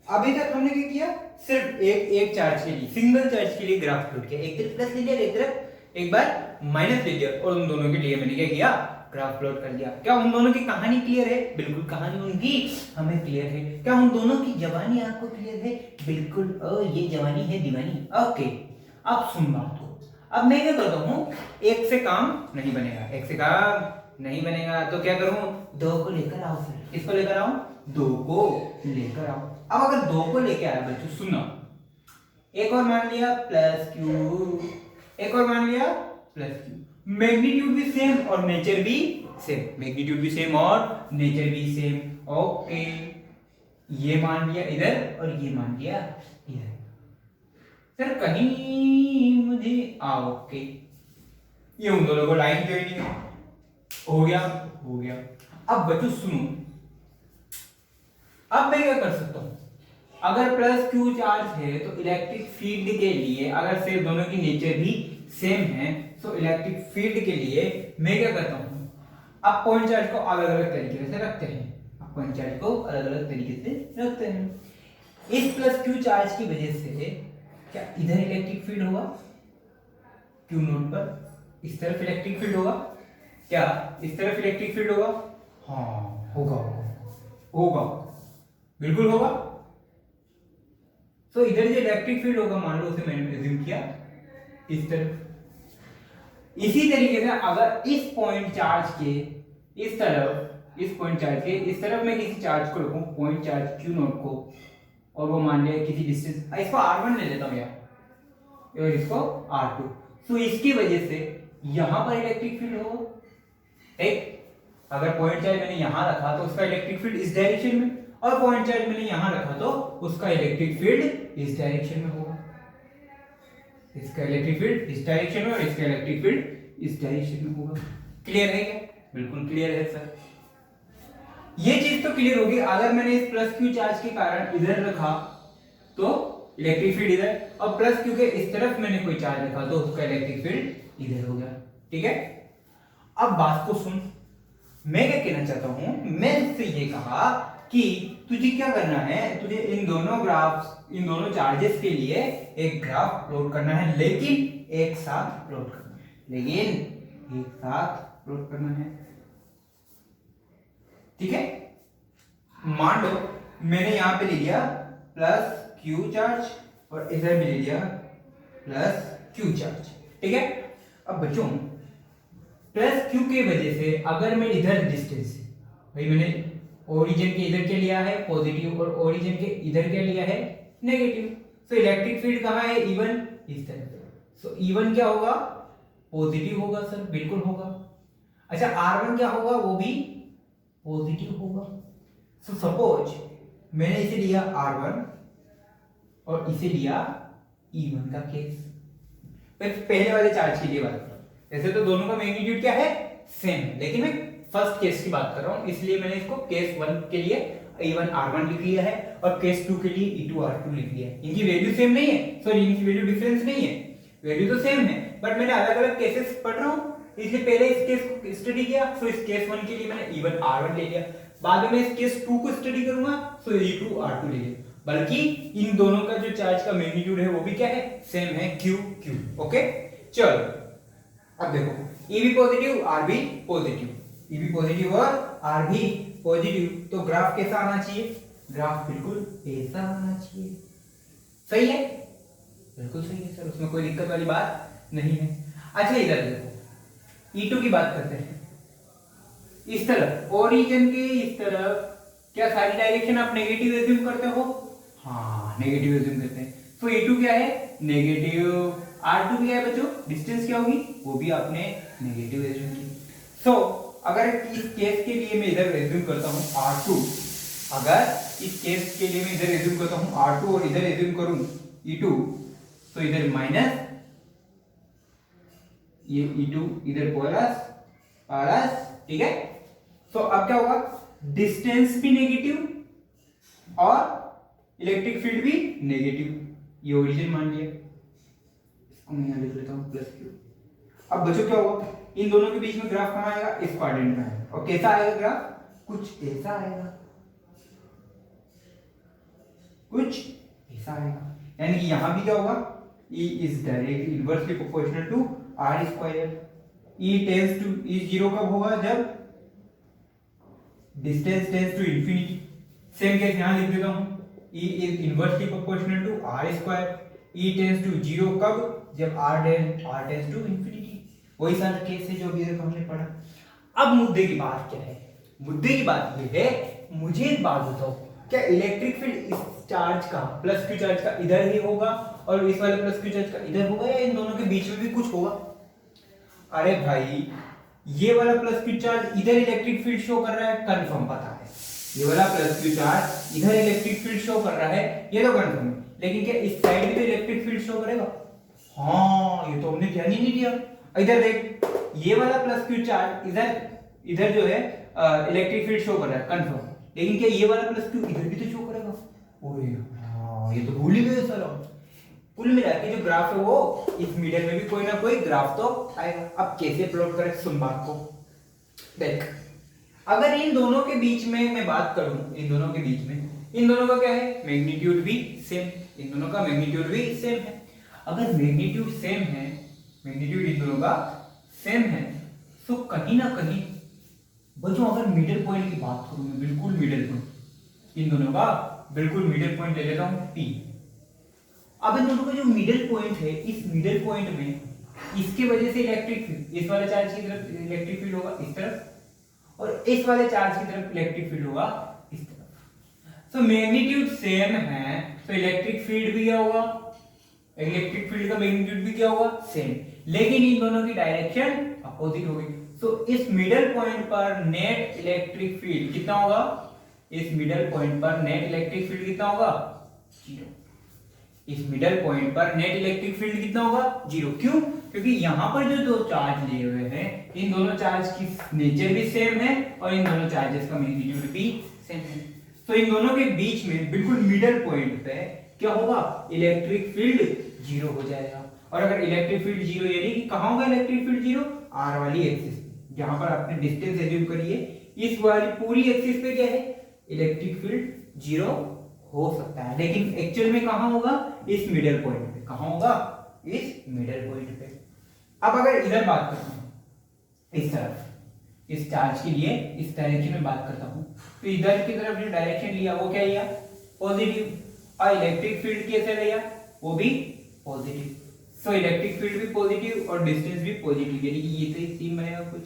अभी तक हमने क्या किया, सिर्फ एक चार्ज के लिए, सिंगल चार्ज के लिए ग्राफ प्लॉट किया। एक तरफ प्लस ले लिया, एक तरफ एक बार माइनस ले लिया, और उन दोनों के लिए मैंने क्या किया, ग्राफ प्लॉट कर दिया। क्या उन दोनों की कहानी क्लियर है? बिल्कुल, कहानी उनकी हमें क्लियर है। क्या उन दोनों की जवानी आपको क्लियर है? बिल्कुल। ये जवानी है दीवानी। ओके, अब सुन बात को। अब मैं क्या करता हूँ, एक से काम नहीं बनेगा, एक से काम नहीं बनेगा, तो क्या करूं, दो को लेकर आओ। फिर किसको लेकर आओ? दो को लेकर आओ। अब अगर दो को लेकर आया बच्चों, सुनो, एक और मान लिया प्लस क्यू, एक और मान लिया प्लस क्यू, मैग्नीट्यूड भी सेम और नेचर भी सेम, मैग्नीट्यूड भी सेम और नेचर भी सेम। ओके, ये मान लिया इधर और ये मान लिया इधर। सर कहीं मुझे ओके, ये उन दोनों को लाइन जोड़नी है। हो गया, हो गया। अब बच्चों सुनो, अब मैं क्या कर सकता हूं, अगर प्लस क्यू चार्ज है तो इलेक्ट्रिक फील्ड के लिए, अगर सिर्फ दोनों की नेचर भी सेम है, तो इलेक्ट्रिक फील्ड के लिए मैं क्या करता हूं, अब पॉइंट चार्ज को अलग अलग तरीके से रखते हैं, अब पॉइंट चार्ज को अलग अलग तरीके से रखते हैं। इस प्लस क्यू चार्ज की वजह से क्या इधर इलेक्ट्रिक फील्ड होगा, क्यू नोड पर इस तरफ इलेक्ट्रिक फील्ड होगा, क्या इस तरफ इलेक्ट्रिक फील्ड होगा? हाँ होगा, होगा, बिल्कुल होगा। तो इधर जो इलेक्ट्रिक फील्ड होगा, मान लो उसे मैंने अज्यूम किया इस तरफ। इसी तरीके से अगर इस पॉइंट चार्ज के इस तरफ, इस पॉइंट चार्ज के इस तरफ मैं किसी चार्ज को रखूं, पॉइंट चार्ज क्यू नोट को, और वो मान लिया किसी डिस्टेंस, इसको r1 ले लेता हूं यार, और इसको r2, तो इसकी वजह से यहां पर इलेक्ट्रिक फील्ड होगा। ठीक, अगर पॉइंट चार्ज मैंने यहां रखा तो उसका इलेक्ट्रिक फील्ड इस डायरेक्शन में, और पॉइंट चार्ज मैंने यहां रखा तो उसका इलेक्ट्रिक फील्ड इस डायरेक्शन में होगा। इसका इलेक्ट्रिक फील्ड इस डायरेक्शन में और इसका इलेक्ट्रिक फील्ड इस डायरेक्शन में होगा। क्लियर है क्या? बिल्कुल क्लियर है सर। ये चीज तो क्लियर होगी। अगर मैंने इस प्लस क्यू चार्ज के कारण इधर रखा तो इलेक्ट्रिक फील्ड इधर, और प्लस क्यू के इस तरफ मैंने कोई चार्ज रखा तो उसका इलेक्ट्रिक फील्ड इधर हो गया। ठीक है, अब बात को सुन, मैं क्या कहना चाहता हूं, मैं इससे ये कहा कि तुझे क्या करना है, तुझे इन दोनों ग्राफ्स, इन दोनों चार्जेस के लिए एक ग्राफ प्लॉट करना है, लेकिन एक साथ प्लॉट करना है, लेकिन एक साथ प्लॉट करना है। ठीक है, मान लो मैंने यहां पे ले लिया प्लस क्यू चार्ज और इधर भी ले लिया प्लस क्यू चार्ज। ठीक है, अब बच्चों प्लस क्यू की वजह से अगर मैं इधर डिस्टेंस, भाई मैंने ओरिजिन के इधर के लिया है पॉजिटिव और ओरिजिन के इधर के लिया है नेगेटिव, तो इलेक्ट्रिक फील्ड कहां है? E1 इस तरफ। सो E1 क्या होगा? पॉजिटिव होगा सर, बिल्कुल होगा। अच्छा R1 क्या होगा? वो भी पॉजिटिव होगा। सो सपोज मैंने इसे लिया R1 और इसे लिया E1 का केस। पहले वाले चार्ज के लिए बात करो, ऐसे तो दोनों का मैग्नीट्यूड क्या है? सेम है, लेकिन मैं फर्स्ट केस की बात कर रहा हूं, इसलिए मैंने इसको केस 1 के लिए E1 R1 लिख लिया है और केस 2 के लिए E2 R2 लिख लिया है। इनकी वैल्यू सेम नहीं है, सॉरी इनकी वैल्यू डिफरेंस नहीं है, वैल्यू तो सेम है, बट मैंने अलग अलग केसेस पढ़ रहा हूं, इसलिए पहले इस केस को स्टडी किया, सो इस केस 1 के लिए मैंने E1 R1 ले लिया, बाद में इस केस 2 को स्टडी करूंगा, सो E2 R2 ले लिया। बल्कि इन दोनों का जो चार्ज का मैग्नीट्यूड है वो भी क्या है? सेम है, Q Q। ओके, चलो अब देखो, E भी पॉजिटिव R भी पॉजिटिव, E भी पॉजिटिव और R भी पॉजिटिव, तो ग्राफ कैसा आना चाहिए? ग्राफ बिल्कुल ऐसा आना चाहिए। सही है, बिल्कुल सही है सर, उसमें कोई दिक्कत वाली बात नहीं है। अच्छा इधर देखो, E2 की बात करते हैं, इस तरफ ओरिजिन के इस तरफ क्या सारी डायरेक्शन आप नेगेटिव एज्यूम करते हो? हाँ नेगेटिव एज्यूम करते हैं। तो E2 क्या है? नेगेटिव। R2 क्या है बच्चों? डिस्टेंस क्या होगी? वो भी आपने नेगेटिव एज्यूम की। सो अगर इस केस के लिए मैं इधर एज्यूम करता हूं R2, अगर इस केस के लिए मैं इधर एज्यूम करता हूं R2 और इधर एज्यूम करूं E2, तो इधर माइनस, ये E2 इधर प्लस ठीक है। तो अब क्या होगा, डिस्टेंस भी नेगेटिव और इलेक्ट्रिक फील्ड भी नेगेटिव, ये ओरिजिन मान लिया, इसको मैं यहां लिख लेता हूं प्लस क्यू। अब बच्चों क्या होगा, इन दोनों के बीच में ग्राफ कहां आएगा, इस क्वाड्रेंट में आएगा, और कैसा आएगा ग्राफ, कुछ ऐसा आएगा, कुछ ऐसा आएगा, यानी कि यहां भी क्या होगा, E is directly inversely proportional to r square. E tends to, E zero कब होगा, जब distance tends to infinity. Same case यहां लिख देता हूं, E is inversely proportional to r square. E tends to zero कब, जब r टेंड्स टू इंफिनिटी। वही सारा केस है जो अभी तक हमने पढ़ा। अब मुद्दे की बात क्या है, मुद्दे की बात ये है, मुझे एक बात बताओ, क्या इलेक्ट्रिक फील्ड इस चार्ज का, प्लस क्यू चार्ज का इधर ही होगा और इस वाले प्लस क्यू चार्ज का इधर होगा, या इन दोनों के बीच में भी कुछ होगा? अरे भाई, ये वाला प्लस क्यू चार्ज इधर इलेक्ट्रिक फील्ड शो कर रहा है, कंफर्म पता है। ये वाला प्लस क्यू चार्ज इधर इलेक्ट्रिक फील्ड शो कर रहा है, ये तो कंफर्म है, लेकिन क्या इस साइड भी तो इलेक्ट्रिक फील्ड शो करेगा? हाँ, ये तो हमने ध्यान ही नहीं दिया। इधर देख, ये वाला प्लस क्यू चार्ज इधर जो है इलेक्ट्रिक फील्ड शो कर रहा है कंफर्म, लेकिन क्या ये वाला प्लस क्यू इधर भी तो शो करेगा? ओए हाँ, ये तो भूल ही गए साला। कुल मिला के जो ग्राफ है वो इस मिडल में भी कोई ना कोई ग्राफ तो आएगा। अब कैसे प्लॉट करें, सुन बात को देख। अगर इन दोनों के बीच में मैं बात करूं, इन दोनों के बीच में, इन दोनों का क्या है, मैग्नीट्यूड भी सेम, इन दोनों का मैग्नीट्यूड भी सेम है। अगर मैग्नीट्यूड सेम है, मैग्नीट्यूड इन दोनों का सेम है, तो कहीं ना कहीं बच्चों, अगर मिडिल पॉइंट की बात करूं मैं, बिल्कुल मिडिल पॉइंट, इन दोनों का बिल्कुल मिडिल पॉइंट ले लेता हूं P। अब इन दोनों का जो मिडिल पॉइंट है, इस मिडिल पॉइंट में इसके वजह से इलेक्ट्रिक फील्ड, इस वाले चार्ज की तरफ इलेक्ट्रिक फील्ड होगा इस तरफ, और इस वाले चार्ज की तरफ इलेक्ट्रिक फील्ड होगा इस तरफ। तो मैग्नीट्यूड सेम है, तो इलेक्ट्रिक फील्ड भी क्या होगा, इलेक्ट्रिक फील्ड का मैग्नीट्यूड भी क्या होगा, सेम, लेकिन इन दोनों की डायरेक्शन अपोजिट होगी। तो इस मिडल पॉइंट पर नेट इलेक्ट्रिक फील्ड कितना होगा, इस मिडल पॉइंट पर नेट इलेक्ट्रिक फील्ड कितना होगा, जीरो। इस मिडल पॉइंट पर नेट इलेक्ट्रिक फील्ड कितना होगा, जीरो। क्यों? क्योंकि यहां पर जो दो चार्ज लिए हुए हैं, इन दोनों चार्ज की नेचर भी सेम है और इन दोनों चार्जेस का मैग्नीट्यूड भी सेम है। तो इन दोनों के बीच में बिल्कुल मिडल पॉइंट पे क्या होगा, इलेक्ट्रिक फील्ड जीरो हो जाएगा। और अगर इलेक्ट्रिक फील्ड जीरो, यानी कि कहां होगा इलेक्ट्रिक फील्ड जीरो, आर वाली एक्सिस, जहां पर आपने डिस्टेंस एज्यूम करिए, इस वाली पूरी एक्सिस पे क्या है, इलेक्ट्रिक फील्ड जीरो हो सकता है, लेकिन एक्चुअल में कहां होगा, इस मिडिल पॉइंट पे। कहां होगा, इस मिडिल पॉइंट पे। अब अगर इधर बात करता हूं, इस तरफ, इस चार्ज के लिए इस डायरेक्शन में बात करता हूं, तो इधर की तरफ जो डायरेक्शन लिया वो क्या लिया, पॉजिटिव, और इलेक्ट्रिक फील्ड कैसे लिया, वो भी पॉजिटिव। सो इलेक्ट्रिक फील्ड भी पॉजिटिव और डिस्टेंस भी पॉजिटिव, यानी कि ये तो सीन बनेगा कुछ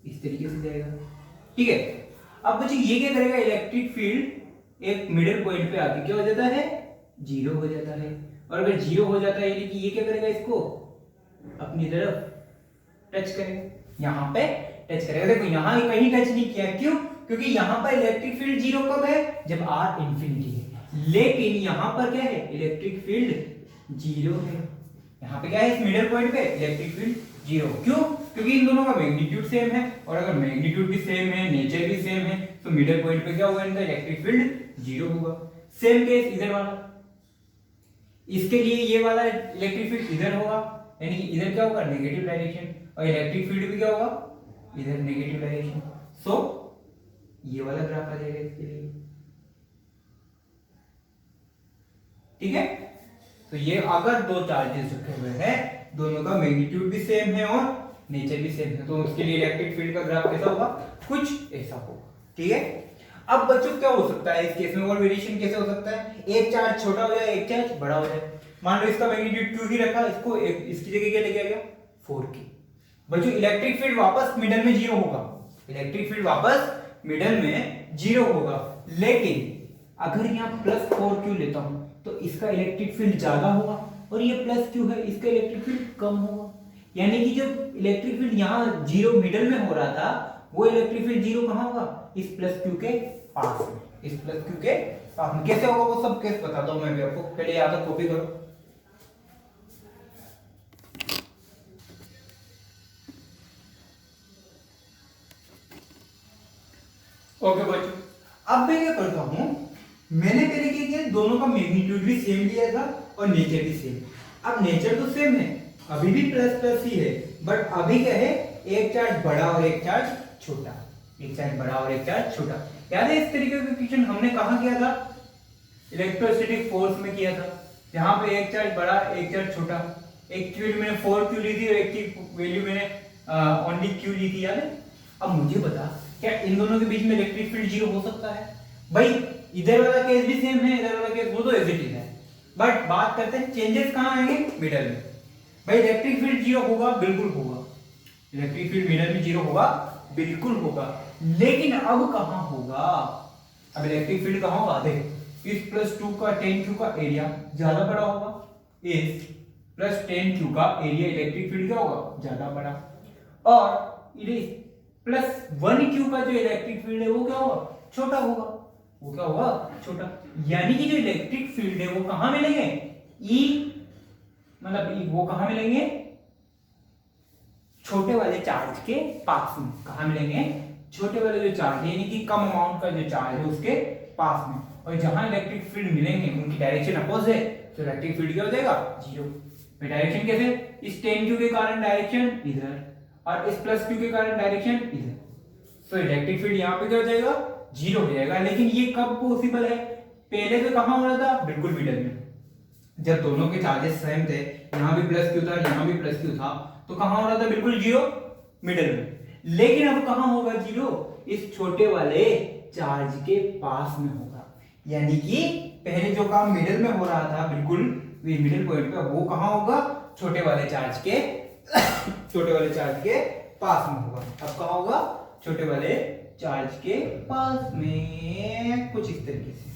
इस तरीके से जाएगा, ठीक है। अब बच्चे ये क्या करेगा, इलेक्ट्रिक फील्ड एक मिडिल पॉइंट पे आके क्या हो जाता है, जीरो हो जाता है। और अगर जीरो हो जाता है, यानी कि ये क्या करेगा, इसको अपनी तरफ टच करेगा, यहां पे टच करेगा। देखो यहां कहीं टच नहीं किया, क्यों? क्योंकि यहां पर इलेक्ट्रिक फील्ड जीरो कब है, जब R इंफिनिटी है, लेकिन यहां पर क्या है, इलेक्ट्रिक फील्ड जीरो है। यहां पे क्या है, इस मिडिल पॉइंट पे इलेक्ट्रिक फील्ड जीरो। क्यों? क्योंकि इन दोनों का मैग्नीट्यूड सेम है, और अगर मैग्नीट्यूड भी सेम है, नेचर भी सेम है, तो मिडिल पॉइंट पे क्या होगा, इनका इलेक्ट्रिक फील्ड जीरो होगा। सेम केस इधर वाला, इसके लिए ये वाला इलेक्ट्रिक फील्ड इधर होगा, यानी कि इधर क्या होगा, नेगेटिव डायरेक्शन, और इलेक्ट्रिक फील्ड भी क्या होगा, इधर नेगेटिव डायरेक्शन। सो ये वाला ग्राफ आ जाएगा इसके लिए, ठीक है। तो ये अगर दो चार्जेस रखे हुए हैं, दोनों का मैग्नीट्यूड भी सेम है और नेचर भी सेम है, तो उसके लिए इलेक्ट्रिक फील्ड का ग्राफ कैसा होगा, कुछ ऐसा होगा, ठीक है। अब बच्चों क्या हो सकता है इस केस में, और वेरिएशन कैसे हो सकता है, एक चार्ज छोटा हो जाए, एक चार्ज बड़ा हो जाए। मान लो इसका मैग्नीट्यूड 2 ही रखा, इसको इसकी जगह क्या लेके आ गया, 4 की। बच्चों इलेक्ट्रिक फील्ड वापस मिडल में जीरो होगा, इलेक्ट्रिक फील्ड वापस मिडल में जीरो होगा, लेकिन अगर यहाँ +4Q लेता हूं तो इसका इलेक्ट्रिक फील्ड ज्यादा होगा, और ये +Q है, इसका इलेक्ट्रिक फील्ड कम होगा। यानी कि जो इलेक्ट्रिक फील्ड यहाँ जीरो मिडल में हो रहा था, वो इलेक्ट्रिक फील्ड जीरो कहां होगा, इस +Q के पास में, इस +Q के पास में। कैसे होगा वो सब केस बताता हूं मैं भी आपको, पहले याद कॉपी करो। ओके बच्चों, अब मैं क्या करता हूं, मैंने पहले क्या किया, दोनों का मैग्नीट्यूड भी सेम लिया था और नेचर भी सेम। अब नेचर तो सेम है, अभी भी प्लस प्लस ही है, बट अभी क्या है, एक चार्ज बड़ा और एक चार्ज छोटा, एक चार्ज बड़ा और एक चार्ज छोटा। याद है इस तरीके का क्वेश्चन हमने कहां किया था, इलेक्ट्रोस्टैटिक फोर्स में किया था, जहां पे एक चार्ज बड़ा एक चार्ज छोटा। एक की वैल्यू मैंने 4 क्यू ली थी और एक की वैल्यू मैंने ओनली क्यू ली थी, याद है। अब मुझे बता, क्या इन दोनों के बीच में इलेक्ट्रिक फील्ड जीरो हो सकता है? भाई इधर वाला केस भी सेम है, इधर वाला केस वो तो एज इट इज है, बट बात करते हैं चेंजेस कहां आएंगे, मिडल में। भाई इलेक्ट्रिक फील्ड जीरो होगा, बिल्कुल होगा, इलेक्ट्रिक फील्ड मिडल में जीरो होगा, बिल्कुल होगा, लेकिन अब कहां होगा, अब इलेक्ट्रिक फील्ड कहां होगा, देख इस प्लस 2 का 10 क्यू का एरिया ज्यादा बड़ा होगा, इस प्लस 10 क्यू का एरिया इलेक्ट्रिक फील्ड क्या होगा, ज्यादा बड़ा, और इस प्लस 1 क्यू का जो इलेक्ट्रिक फील्ड है वो क्या होगा, छोटा होगा, वो क्या होगा, छोटा। यानी कि जो इलेक्ट्रिक फील्ड है वो कहां मिलेंगे, ई मतलब वो कहां मिलेंगे, छोटे वाले चार्ज के पास में। कहां मिलेंगे, छोटे वाले जो चार्ज यानी कि कम अमाउंट का जो चार्ज है उसके पास में, और जहां इलेक्ट्रिक फील्ड मिलेंगे उनकी डायरेक्शन अपोज है, तो इलेक्ट्रिक फील्ड क्या हो जाएगा, जीरो। डायरेक्शन कैसे, इस 10 क्यू के कारण डायरेक्शन इधर और इस प्लस क्यू के कारण डायरेक्शन इधर, तो इलेक्ट्रिक फील्ड यहाँ पे क्या हो जाएगा, जीरो हो जाएगा। लेकिन ये कब पॉसिबल है, पहले तो कहां हो रहा था, बिल्कुल मिडल में, जब दोनों के चार्जेस सेम थे, यहाँ भी प्लस क्यू था यहाँ भी प्लस क्यू था, तो कहां हो रहा था, बिल्कुल जीरो, मिडल में। लेकिन अब कहां होगा जीरो, इस छोटे वाले चार्ज के पास में होगा। यानी कि पहले जो काम मिडल में हो रहा था, बिल्कुल मिडिल पॉइंट पे, वो कहां होगा, छोटे वाले चार्ज के छोटे वाले चार्ज के पास में होगा। अब कहां होगा, छोटे वाले चार्ज के पास में, कुछ इस तरीके से।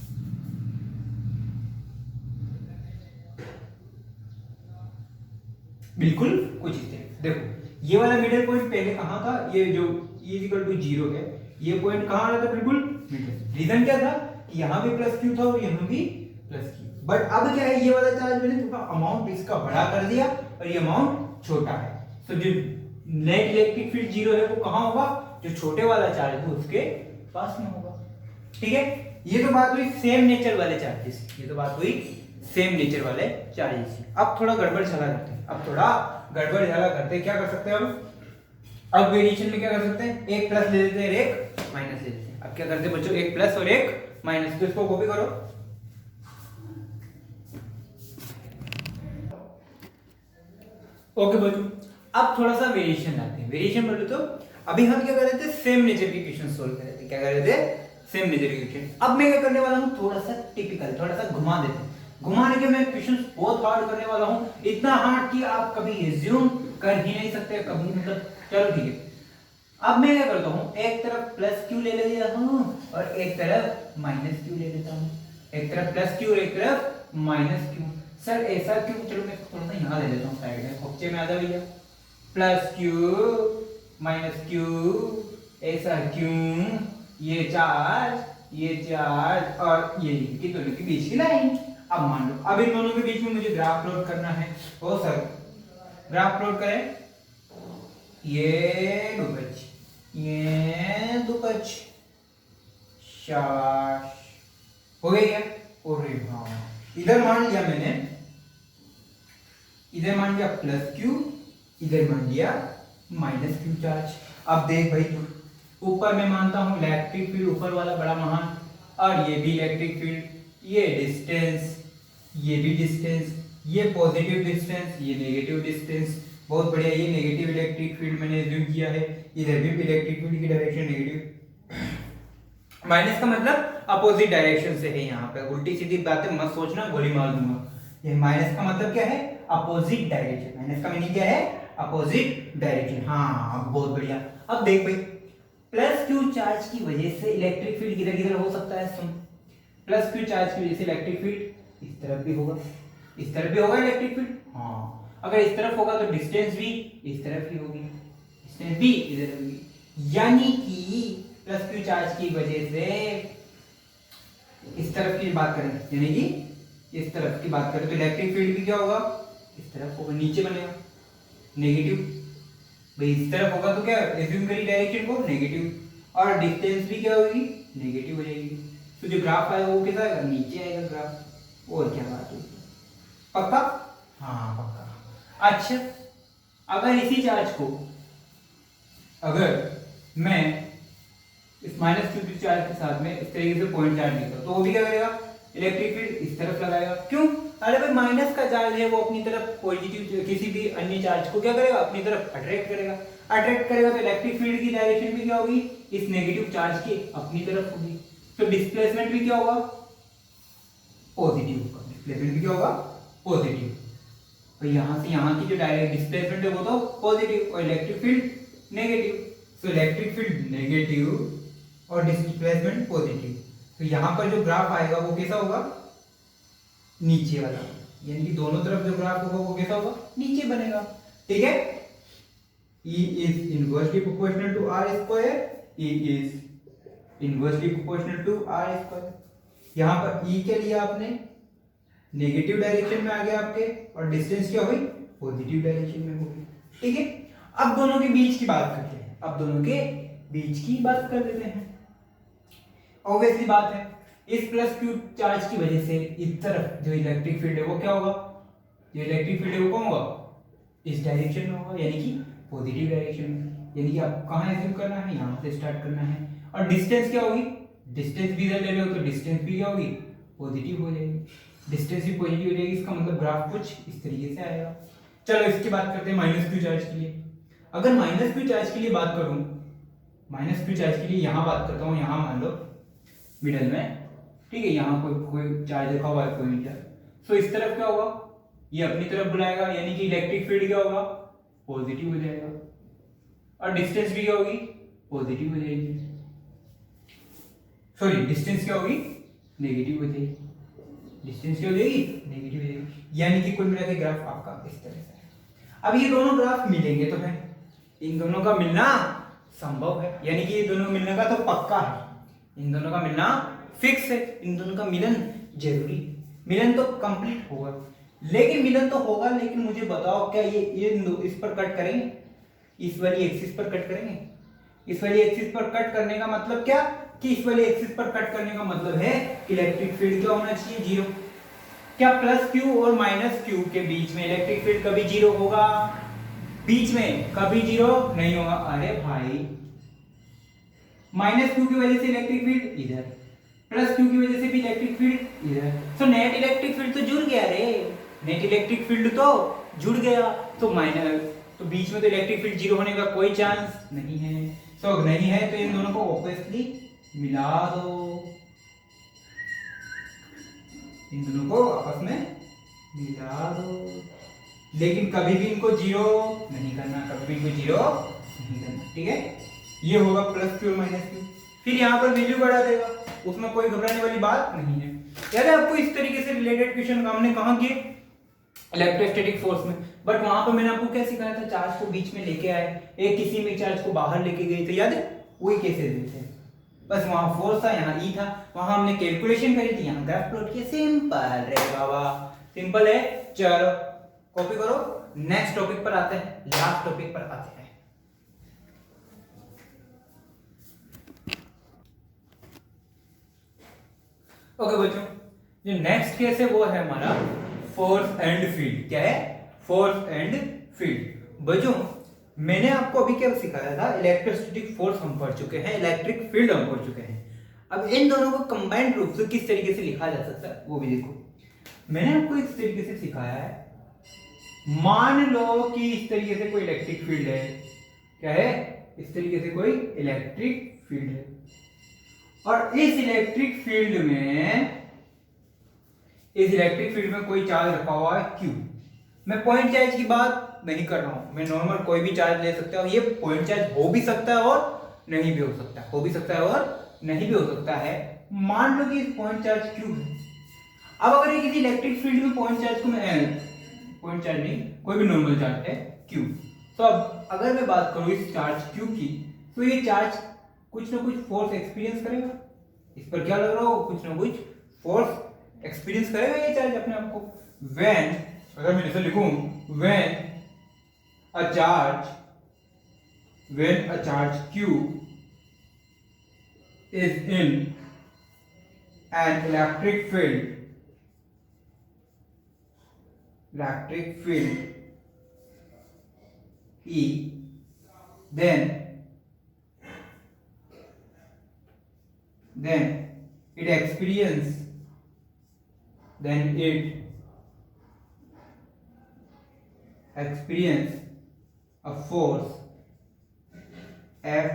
बिल्कुल कुछ इस तरीके से। देखो ये वाला मिडिल पॉइंट पहले कहां था, ये जो E इक्वल टू 0 है, ये पॉइंट कहां आ रहा था, बिल्कुल मिडिल। रीजन क्या था कि यहां भी प्लस क्यू था और यहां भी प्लस क्यू, बट अब क्या है, ये वाला चार्ज मैंने थोड़ा अमाउंट इसका बड़ा कर दिया और ये अमाउंट छोटा है, तो जो नेट इलेक्ट्रिक फील्ड जीरो है वो कहां होगा, जो छोटे वाला चार्ज है उसके पास में होगा। ठीक है, ये तो बात हुई सेम नेचर वाले चार्जेस, ये तो बात हुई सेम नेचर वाले चार्जेस। अब थोड़ा गड़बड़ चला करते हैं, अब थोड़ा गड़बड़ चला करते हैं, क्या कर सकते हैं अब वेरिएशन में क्या कर सकते हैं, एक प्लस ले लेते हैं एक माइनस ले लेते हैं। अब क्या करते हैं बच्चों, एक प्लस और एक माइनस, तो इसको कॉपी करो। ओके बच्चों, अब थोड़ा सा वेरिएशन लाते हैं। वेरिएशन बोले तो अभी हम क्या कर रहे थे, सेम नेचर के क्वेश्चन सोल्व कर रहे थे। क्या कर रहे थे, सेम नेचर के क्वेश्चन। अब मैं क्या करने वाला हूं, थोड़ा सा टिपिकल, थोड़ा सा घुमा देते हैं। घुमाने के मैं क्वेश्चन बहुत हार्ड करने वाला हूं, इतना हार्ड कि आप कभी एज्यूम कर ही नहीं सकते कभी, मतलब चलो ठीक है। अब मैं क्या करता हूं, एक तरफ प्लस क्यू ले लेता हूं और एक तरफ माइनस क्यू ले लेता हूं। एक तरफ प्लस क्यू और एक तरफ माइनस क्यू। सर ऐसा क्यों, चलो मैं थोड़ा सा यहाँ ले लेता हूँ साइड में, खोपचे में आ जाओ भैया। प्लस क्यू माइनस क्यू, ऐसा क्यों, ये चार्ज और ये कि दोनों के बीच की लाइन। अब मान लो अब इन दोनों के बीच में मुझे ग्राफ प्लॉट करना है, ओ सर ग्राफ प्लॉट करें, ये दुपच, ये दुपच, शाबाश, हो गया क्या, और हाँ इधर मान लिया मैंने, इधर मान लिया प्लस क्यू, इधर मान लिया माइनस क्यू चार्ज। अब देख भाई, ऊपर मैं मानता हूं इलेक्ट्रिक फील्ड ऊपर वाला बड़ा महान, और ये भी इलेक्ट्रिक फील्ड, ये डिस्टेंस, ये भी डिस्टेंस, ये पॉजिटिव डिस्टेंस, ये नेगेटिव डिस्टेंस, बहुत बढ़िया। ये नेगेटिव इलेक्ट्रिक फील्ड मैंने एज्यूम किया है, इधर भी इलेक्ट्रिक फील्ड की डायरेक्शन नेगेटिव, माइनस का मतलब अपोजिट डायरेक्शन से है। यहाँ पे उल्टी सीधी बातें मत सोचना, गोली मार दूंगा। ये माइनस का मतलब क्या है, अपोजिट डायरेक्शन। माइनस का मीनिंग क्या है, अपोजिट डायरेक्शन। हाँ बहुत बढ़िया। अब देख भाई, प्लस क्यू चार्ज की वजह से इलेक्ट्रिक फील्ड किधर किधर हो सकता है, सुन। प्लस क्यू चार्ज की वजह से इलेक्ट्रिक फील्ड इस तरफ भी होगा, इस तरफ भी होगा इलेक्ट्रिक फील्ड। हाँ अगर इस तरफ होगा तो डिस्टेंस भी इस तरफ ही होगी, डिस्टेंस भी इधर होगी। यानी कि प्लस क्यू चार्ज की वजह से इस तरफ की बात करें, यानी कि इस तरफ की बात करें तो इलेक्ट्रिक फील्ड भी क्या होगा, इस तरफ होगा, नीचे बनेगा नेगेटिव। भाई इस तरफ होगा तो क्या एज्यूम करी डायरेक्शन को, नेगेटिव। और डिस्टेंस भी क्या होगी, नेगेटिव हो जाएगी। तो जो ग्राफ आएगा वो कैसा आएगा, नीचे आएगा ग्राफ। और क्या बात है, पक्का? हाँ पक्का। अच्छा, अगर इसी चार्ज को अगर मैं इस -q चार्ज के साथ में इस तरीके से पॉइंट चार्ज लेता हूं तो वो भी क्या करेगा, इलेक्ट्रिक फील्ड इस तरफ लगाएगा। क्यों? अरे भाई माइनस का चार्ज है वो अपनी तरफ पॉजिटिव किसी भी अन्य चार्ज को क्या करेगा, अपनी तरफ अट्रैक्ट करेगा। अट्रैक्ट करेगा तो इलेक्ट्रिक फील्ड की डायरेक्शन भी क्या होगी, इस नेगेटिव चार्ज की अपनी तरफ होगी। तो डिस्प्लेसमेंट भी क्या होगा, पॉजिटिव होगा। डिस्प्लेसमेंट भी क्या होगा, पॉजिटिव। तो यहां से यहां की जो डायरेक्ट डिस्प्लेसमेंट है वो तो पॉजिटिव और electric field negative. So electric field negative और डिस्प्लेसमेंट पॉजिटिव। तो यहां पर जो ग्राफ आएगा वो कैसा होगा, नीचे वाला, यानी कि दोनों तरफ जो ग्राफ होगा वो कैसा होगा, नीचे बनेगा। ठीक है, E is inversely proportional to r square, E is inversely proportional to r square। यहां पर E के लिए आपने नेगेटिव डायरेक्शन में आ गया आपके, और डिस्टेंस क्या होगी, पॉजिटिव डायरेक्शन में होगी। ठीक है, अब दोनों के बीच की बात करते हैं, अब दोनों के बीच की बात कर लेते हैं। ऑब्वियसली बात है, इस प्लस क्यू चार्ज की वजह से इस तरफ जो इलेक्ट्रिक फील्ड है वो क्या होगा, जो इलेक्ट्रिक फील्ड है वो कौन होगा, इस डायरेक्शन में होगा, यानी कि पॉजिटिव डायरेक्शन में। यानी कि आप कहां एज्यूम करना है, यहां से स्टार्ट करना है। और डिस्टेंस क्या होगी, डिस्टेंस भी इधर ले रहे हो तो डिस्टेंस भी क्या होगी, पॉजिटिव हो जाएगी। डिस्टेंस भी पॉजिटिव हो जाएगी, इसका मतलब ग्राफ कुछ इस तरीके से आएगा। चलो इसकी बात करते हैं माइनस क्यू चार्ज के लिए। अगर माइनस क्यू चार्ज के लिए बात करूं, माइनस क्यू चार्ज के लिए यहां बात करता हूं, यहां मान लो मिडल में, ठीक है, यहाँ कोई चार्ज रखा हुआ है पॉइंटर। सो इस तरफ क्या होगा, ये अपनी तरफ बुलाएगा, यानी कि इलेक्ट्रिक फील्ड क्या होगा, पॉजिटिव हो जाएगा। और डिस्टेंस भी क्या होगी, पॉजिटिव हो जाएगी। सॉरी, डिस्टेंस क्या होगी, नेगेटिव हो जाएगी। डिस्टेंस क्या हो जाएगी, नेगेटिव हो जाएगी। यानी कि कुल मिला के ग्राफ आपका इस तरह से है। अब ये दोनों ग्राफ मिलेंगे तो है, इन दोनों का मिलना संभव है, यानी कि ये दोनों मिलने का तो पक्का है, इन दोनों का मिलना फिक्स है, इन दोनों का मिलन जरूरी, मिलन तो कंप्लीट होगा। लेकिन मिलन तो होगा, लेकिन मुझे बताओ क्या ये इस पर कट करेंगे, इस वाली एक्सिस पर कट करेंगे। इस वाली एक्सिस पर कट करने का मतलब क्या, कि इस वाली एक्सिस पर कट करने का मतलब है कि इलेक्ट्रिक फील्ड क्या होना चाहिए, जीरो। क्या प्लस क्यू और माइनस क्यू के बीच में इलेक्ट्रिक फील्ड कभी जीरो होगा, बीच में कभी जीरो नहीं होगा। अरे भाई, माइनस क्यू की वजह से इलेक्ट्रिक फील्ड इधर, प्लस क्यू की वजह से भी इलेक्ट्रिक फील्ड इधर। सो नेट इलेक्ट्रिक फील्ड तो जुड़ गया रे, नेट इलेक्ट्रिक फील्ड तो जुड़ गया। तो माइनस, तो बीच में तो इलेक्ट्रिक फील्ड जीरो होने का कोई चांस नहीं है। सो नहीं है तो इन दोनों को ऑब्वियसली मिला दो, इन दोनों को आपस में मिला दो। लेकिन कभी भी इनको जीरो नहीं करना, कभी भी इनको जीरो नहीं करना। ठीक है, ये होगा प्लस क्यू और माइनस क्यू। फिर यहाँ पर वैल्यू बढ़ा देगा, उसमें कोई घबराने वाली बात नहीं है। याद है आपको इस तरीके से रिलेटेड क्वेश्चन हमने कहाँ किए, इलेक्ट्रोस्टैटिक फोर्स में। बट वहां पर मैंने आपको क्या सिखाया था, चार्ज को बीच में लेके आए, एक किसी में चार्ज को बाहर लेके गए थे, याद है वही कैसे देते हैं। बस वहां फोर्स था, यहाँ ई था, वहां हमने कैलकुलेशन करी थी, यहाँ ग्राफ प्लॉट किया। सिंपल रे बाबा, सिंपल है। चलो कॉपी करो, नेक्स्ट टॉपिक पर आते हैं, लास्ट टॉपिक पर आते हैं। ओके बच्चों, जो नेक्स्ट केस है वो है हमारा फोर्स एंड फील्ड। क्या है, फोर्स एंड फील्ड। बच्चों मैंने आपको अभी क्या सिखाया था, इलेक्ट्रोस्टैटिक फोर्स हम पढ़ चुके हैं, इलेक्ट्रिक फील्ड हम पढ़ चुके हैं। अब इन दोनों को कंबाइंड रूप से किस तरीके से लिखा जा सकता है वो भी देखो। मैंने आपको इस तरीके से सिखाया है, मान लो कि इस तरीके से कोई इलेक्ट्रिक फील्ड है। क्या है, इस तरीके से कोई इलेक्ट्रिक फील्ड है, और इस इलेक्ट्रिक फील्ड में कोई चार्ज रखा हुआ है Q। मैं पॉइंट चार्ज की बात नहीं कर रहा हूं, मैं नॉर्मल कोई भी चार्ज ले सकता हूं। ये पॉइंट चार्ज हो भी सकता है और नहीं भी हो सकता है, हो भी सकता है और नहीं भी हो सकता है। मान लो कि इस पॉइंट चार्ज Q है। अब अगर ये किसी इलेक्ट्रिक फील्ड में पॉइंट चार्ज को मैं पॉइंट चार्ज नहीं, कोई भी नॉर्मल चार्ज है Q। तो अब अगर मैं बात करूं इस चार्ज Q की, तो ये चार्ज कुछ ना कुछ फोर्स एक्सपीरियंस करेगा, इस पर क्या लग रहा हो, कुछ ना कुछ फोर्स एक्सपीरियंस करेगा ये चार्ज अपने आप को। व्हेन, अगर मैं इसे लिखूं, when a charge Q is in an electric field E, then it experience a force F.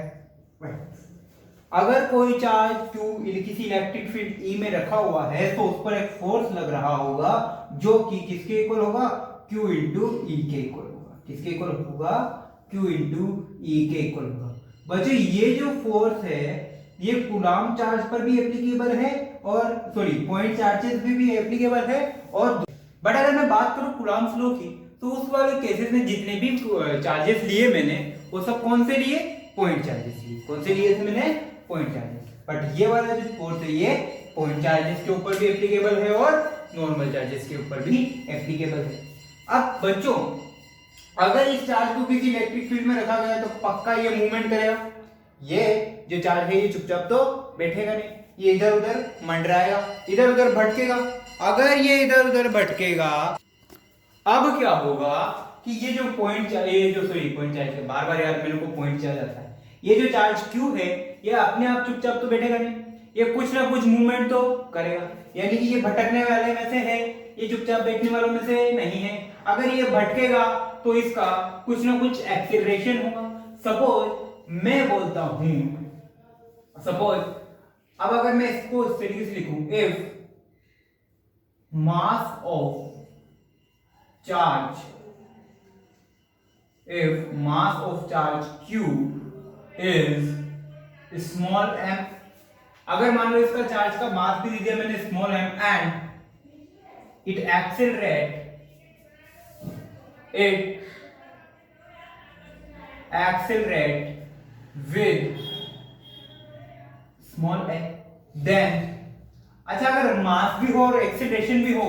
अगर कोई चार्ज Q किसी इलेक्ट्रिक फील्ड E में रखा हुआ है तो उस पर एक फोर्स लग रहा होगा जो कि किसके इक्वल होगा, Q इंटू E के इक्वल होगा। किसके इक्वल होगा, Q इंटू E के इक्वल होगा। बच्चों ये जो फोर्स है ये कूलाम चार्ज पर भी एप्लीकेबल है और सॉरी पॉइंट चार्जेस पे भी एप्लीकेबल है। और बट अगर मैं बात करूं कूलाम फ्लो की तो उस वाले केसेस में जितने भी चार्जेस लिए मैंने वो सब कौन से लिए, पॉइंट चार्जेस लिए। कौन से लिए थे मैंने, पॉइंट चार्जेस। बट ये वाला जो फोर्स है ये पॉइंट चार्जेस के ऊपर भी एप्लीकेबल है और नॉर्मल चार्जेस के ऊपर भी एप्लीकेबल है। अब बच्चों अगर इस चार्ज को किसी इलेक्ट्रिक फील्ड में रखा गया तो पक्का ये मूवमेंट करेगा। ये जो चार्ज है ये चुपचाप तो बैठेगा नहीं, ये इधर उधर मंडराएगा, इधर उधर भटकेगा। अगर ये इधर उधर भटकेगा अब क्या होगा कि ये जो पॉइंट पॉइंट चार्ज है, बार बार यार मेरे को पॉइंट चार्ज आता है। ये जो चार्ज Q है ये अपने आप चुपचाप तो बैठेगा नहीं, ये कुछ ना कुछ मूवमेंट तो करेगा। यानी कि ये भटकने वाले में से है, ये चुपचाप बैठने वालों में से नहीं है। अगर ये भटकेगा तो इसका कुछ ना कुछ एक्सीलरेशन होगा। सपोज मैं बोलता हूं, सपोज अब अगर मैं इसको इस तरीके से लिखूं, if mass of charge Q is small m, अगर मान लो इसका चार्ज का मास भी दे दिया मैंने small m and it accelerate with small m, then अच्छा अगर मास भी हो और एक्सीलरेशन भी हो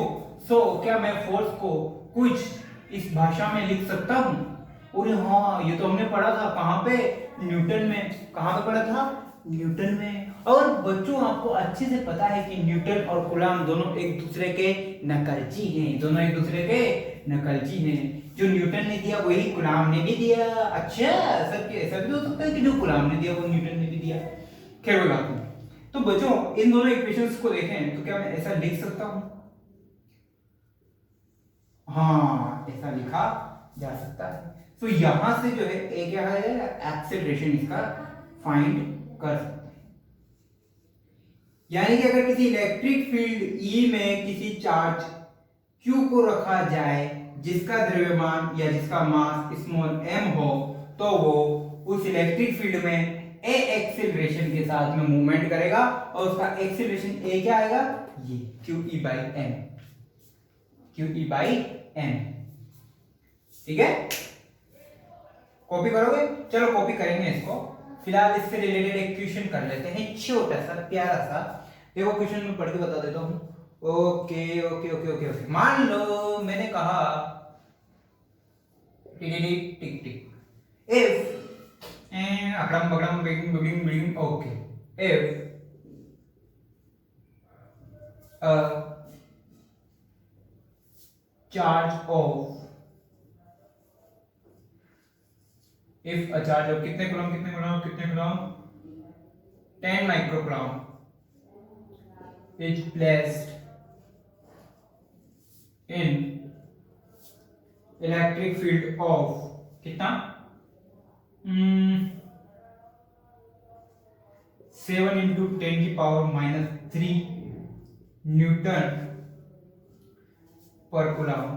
सो क्या मैं फोर्स को कुछ इस भाषा में लिख सकता हूं? अरे हाँ ये तो हमने पढ़ा था, कहां पे, न्यूटन में। कहां पे पढ़ा था, न्यूटन में। और बच्चों आपको अच्छे से पता है कि न्यूटन और कूलाम दोनों एक दूसरे के नकलची हैं, जो न्यूटन ने दिया वही कूलाम ने भी दिया। अच्छा ऐसा भी हो सकता है कि जो कूलाम ने दिया वो न्यूटन ने भी दिया। खैर कोई बात नहीं। तो बच्चों इन दोनों इक्वेशंस को देखें तो क्या मैं ऐसा लिख सकता हूं? हाँ ऐसा लिखा जा सकता है। तो यहां से जो है एक क्या है एक्सेलरेशन इसका फाइंड कर सकते हैं। यानी कि अगर किसी इलेक्ट्रिक फील्ड E में किसी चार्ज Q को रखा जाए जिसका द्रव्यमान या जिसका मास स्मॉल m हो तो वो उस इलेक्ट्रिक फील्ड में a एक्सेलरेशन के साथ में मूवमेंट करेगा और उसका एक्सेलरेशन a क्या आएगा, ये QE by m। ठीक है, कॉपी करोगे? चलो कॉपी करेंगे इसको। फिलहाल इससे रिलेटेड एक क्वेश्चन कर लेते हैं, छोटा सा प्यारा सा। देखो क्वेश्चन में पढ़ के बता देता हूं। Okay okay okay okay okay, मान लो मैंने कहा टिक टिक टिक इफ अकड़म बकड़म beginning beginning beginning okay if a charge of कितने coulomb 10 microcoulomb is placed in electric field of कितना 7 into 10 की power -3 Newton per coulomb,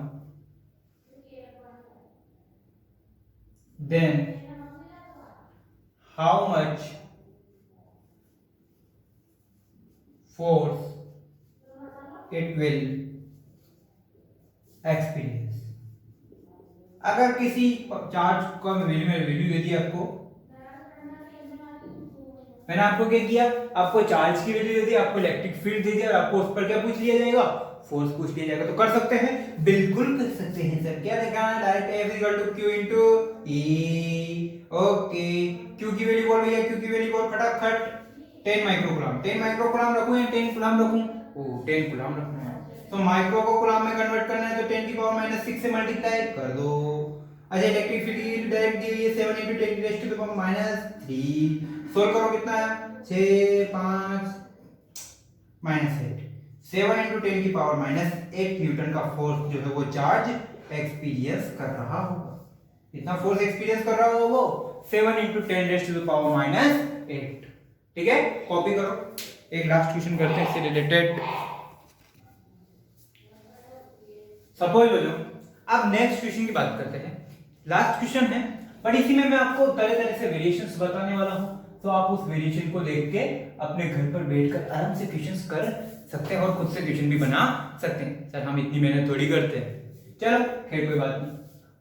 then how much force it will experience। अगर किसी चार्ज का वैल्यू दे दिया आपको, मैंने आपको क्या किया, आपको चार्ज की वैल्यू दे दी, आपको इलेक्ट्रिक फील्ड दे दिया और आपको उस पर क्या पूछ लिया जाएगा, फोर्स पूछ लिया जाएगा। तो कर सकते हैं, बिल्कुल कर सकते हैं सर। क्या देखा, direct F = Q into E। Okay, Q की वैल्यू बोल भैया, Q की वैल्यू बोल फटाफट। 10 माइक्रोकूलम, 10 माइक्रोकूलम रखूं या 10 कूलम रखूं? ओ 10 कूलम रखना है, तो माइक्रो को कूलम में कन्वर्ट करना है, तो 10 की पावर -6 से मल्टीप्लाई कर दो। अच्छा इलेक्ट्रिक फील्ड डायरेक्ट दी हुई है 7 × 10⁻³ सोल्व करो, कितना है 6 5 -8, 7 × 10 की पावर -8 न्यूटन का फोर्स जो है वो चार्ज एक्सपीरियंस कर रहा होगा। कितना फोर्स एक्सपीरियंस कर रहा होगा वो? 7 × 10⁻8। ठीक है, कॉपी करो। एक लास्ट क्वेश्चन करते हैं इससे रिलेटेड। सपोज लो, अब नेक्स्ट क्वेश्चन की बात करते हैं। लास्ट क्वेश्चन है, बट इसी में मैं आपको तरह तरह से वेरिएशंस बताने वाला हूं, तो आप उस वेरिएशन को देख के अपने घर पर बैठकर आराम से क्वेश्चंस कर सकते हैं और खुद से क्वेश्चन भी बना सकते हैं। सर हम इतनी मेहनत थोड़ी करते हैं। चलो खैर कोई बात नहीं।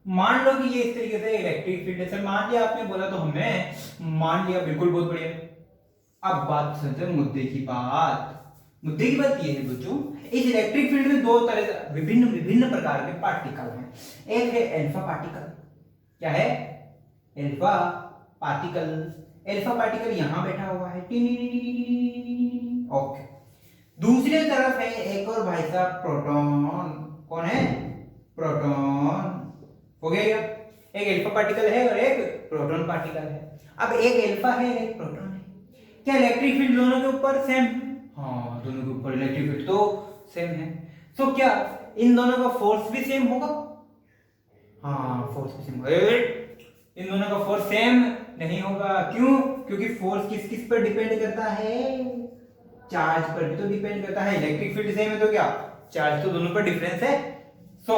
मान लो कि ये इस तरीके से इलेक्ट्रिक फील्ड है। सर मान लिया आपने, बोला तो हमने मान लिया, बिल्कुल बहुत बढ़िया। अब बात सुनते हैं मुद्दे की बात। मुद्दे की बात ये है बच्चों, इस इलेक्ट्रिक फील्ड में दो तरह से विभिन्न प्रकार के पार्टिकल हैं। एक है अल्फा पार्टिकल। क्या है? Alpha particle. अल्फा पार्टिकल यहां बैठा हुआ है, ओके। दूसरी तरफ है एक और भाई साहब प्रोटॉन। कौन है? प्रोटॉन। हो गया? एक अल्फा पार्टिकल है और एक प्रोटॉन पार्टिकल है। अब एक अल्फा है एक प्रोटॉन है, क्या इलेक्ट्रिक फील्ड दोनों के ऊपर सेम है? हाँ, दोनों के ऊपर इलेक्ट्रिक फील्ड तो सेम है। सो क्या इन दोनों का फोर्स भी सेम होगा? हाँ, फोर्स भी सेम होगा। इन दोनों का फोर्स सेम नहीं होगा। क्यों? क्योंकि फोर्स किस किस पर डिपेंड करता है? चार्ज पर भी तो डिपेंड करता है। इलेक्ट्रिक फील्ड सेम है तो क्या चार्ज तो दोनों पर डिफरेंस है। सो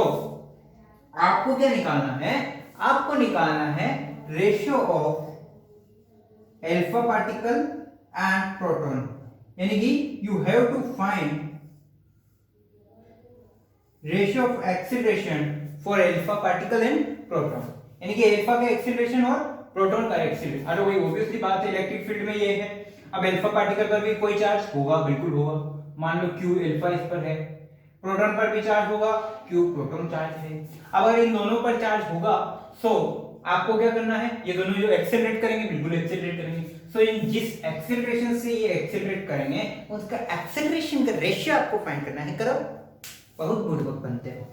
आपको क्या निकालना है? आपको निकालना है ratio of alpha particle and proton, यानी कि you have to find ratio of acceleration for alpha particle and proton, यानी कि अल्फा का एक्सीलरेशन और प्रोटॉन का एक्सीलरेशन। अरे वही ऑब्वियसली बात है, इलेक्ट्रिक फील्ड में ये है। अब अल्फा पार्टिकल पर भी कोई चार्ज होगा, बिल्कुल होगा। मान लो Q अल्फा इस पर है। प्रोटॉन पर भी चार्ज होगा, Q प्रोटॉन चार्ज है। अब अगर इन दोनों पर चार्ज होगा, सो आपको क्या करना है? ये दोनों जो एक्सेलरेट करेंगे, बिल्कुल एक्सेलरेट करेंगे। सो इन जिस एक्सेलरेशन से ये एक्सेलरेट करेंगे, उसका एक्सेलरेशन का रेशियो आपको फाइंड करना है। करो, बहुत बुड़बक बनते हो।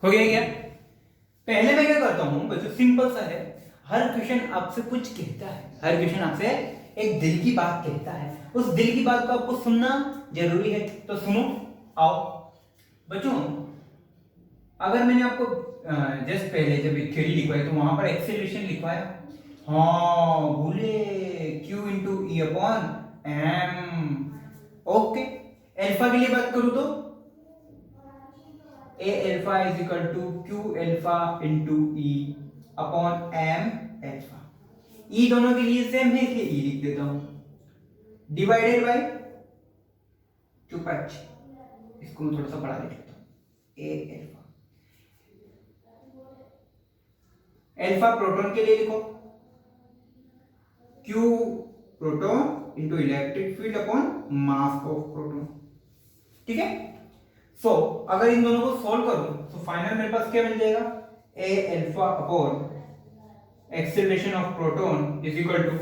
हो गया क्या? पहले मैं क्या करता हूं बच्चों, सिंपल सा है। हर क्वेश्चन आपसे कुछ कहता है, हर क्वेश्चन आपसे एक दिल की बात कहता है। उस दिल की बात को आपको सुनना जरूरी है, तो सुनो। आओ बच्चों, अगर मैंने आपको जस्ट पहले जब थ्योरी लिखवाई तो वहां पर एक्सेलरेशन लिखवाया, हाँ बोले Q into E upon M. Okay, alpha के लिए बात करूं तो A alpha is equal to Q alpha into E upon M alpha. E दोनों के लिए सेम है, इसलिए ई लिख देता हूं, डिवाइडेड बाय 2π। इसको मैं थोड़ा सा बड़ा लिख लेता हूं, A अल्फा। अल्फा प्रोटॉन के लिए लिखो, Q proton into electric field upon mass of proton. ठीक है। सो अगर इन दोनों को सॉल्व करूं तो फाइनल मेरे पास क्या मिल जाएगा? A alpha upon acceleration of proton is equal to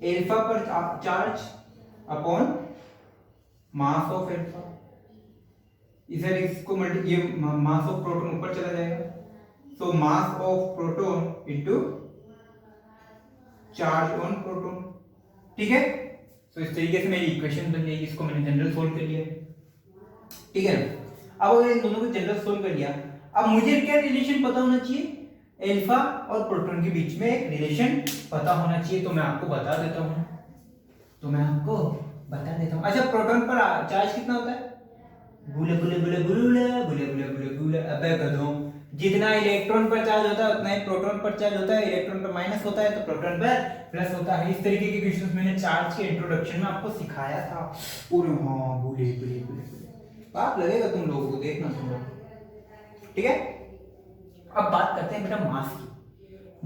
alpha पर charge upon mass of alpha. इधर इसको ये मास ऑफ प्रोटॉन ऊपर चला जाएगा, so mass of proton into charge on proton. ठीक है। सो इस तरीके से मेरी इक्वेशन बन जाएगी। इसको मैंने जनरल सोल्व कर लिया, ठीक है ना। अब अगर इन दोनों को जनरल सोल्व कर लिया, अब मुझे क्या रिलेशन पता होना चाहिए? अल्फा और प्रोटॉन के बीच में एक रिलेशन पता होना चाहिए, तो मैं आपको बता देता हूं। अच्छा, प्रोटॉन पर चार्ज कितना होता है? बुले बुले बुले बुले बुले बुले बुले बुले। अबे गधों, जितना इलेक्ट्रॉन पर चार्ज होता है उतना ही प्रोटॉन पर चार्ज होता है। इलेक्ट्रॉन पर माइनस होता है तो प्रोटॉन पर प्लस होता है। इस तरीके के क्वेश्चंस मैंने चार्ज के इंट्रोडक्शन में आपको सिखाया था। और हाँ, बुले बुले बुले बुले पाप लगेगा तुम लोगों को, देखना तुम लोग। ठीक है। अब बात करते हैं बेटा मास की।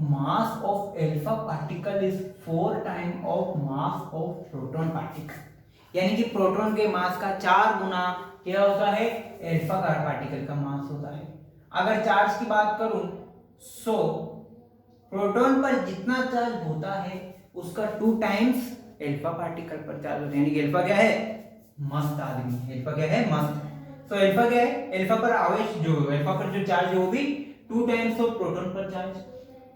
मास of alpha particle is 4 time of mass of proton particle, यानी कि प्रोटॉन के मास का 4 गुना क्या होता है? अल्फा का पार्टिकल का मास होता है। अगर चार्ज की बात करूं सो प्रोटॉन पर जितना चार्ज होता है उसका 2 टाइम्स अल्फा पार्टिकल पर चार्ज होता है, यानी कि अल्फा क्या है, मस्त आदमी, अल्फा क्या है, मस्त। तो अल्फा क्या है, अल्फा पर आवेश जो अल्फा पर जो चार्ज है वो भी 2 टाइम्स ऑफ प्रोटॉन पर चार्ज।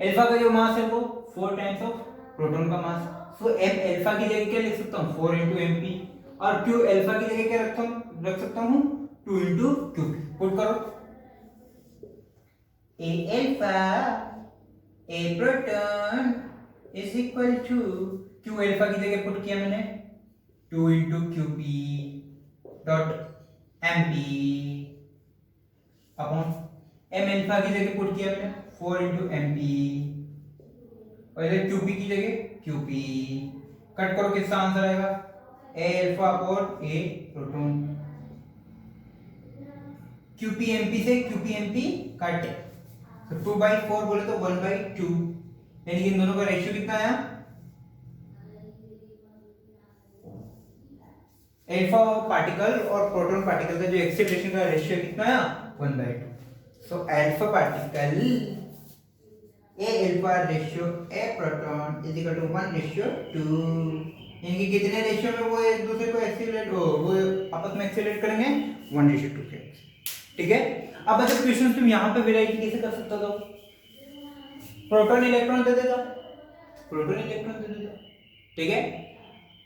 अल्फा का जो मास है वो 4 टाइम्स ऑफ प्रोटॉन का मास। सो एम अल्फा की जगह क्या लिख सकता हूँ, 4 into mp, और क्यू अल्फा की जगह क्या रख सकता हूँ 2 into क्यू। पुट करो a alpha a proton is equal to q alpha की जगह पुट किया मैंने 2 into qp dot mp upon m alpha की जगह पुट किया मैंने 4 into mp और इधर qp की जगह qp। कट करो, किसका आंसर आएगा, a alpha upon a proton. qp mp से qp mp कट, तो 2/4 बोले तो 1/2, यानी कि इन दोनों का रेशियो कितना आया, अल्फा पार्टिकल और प्रोटॉन पार्टिकल का जो एक्सीलरेशन का रेशियो कितना आया, 1/2। So alpha particle a alpha ratio a proton is equal to 1:2, यानी कि कितने रेशियो में वो एक दूसरे को एक्सीलरेट वो आपस में एक्सीलरेट करेंगे, 1:2 के। ठीक है। अब अच्छा क्वेश्चन तुम यहाँ पे वैरायटी कैसे कर सकते हो, प्रोटॉन इलेक्ट्रॉन दे देगा, प्रोटॉन इलेक्ट्रॉन दे देगा, ठीक है,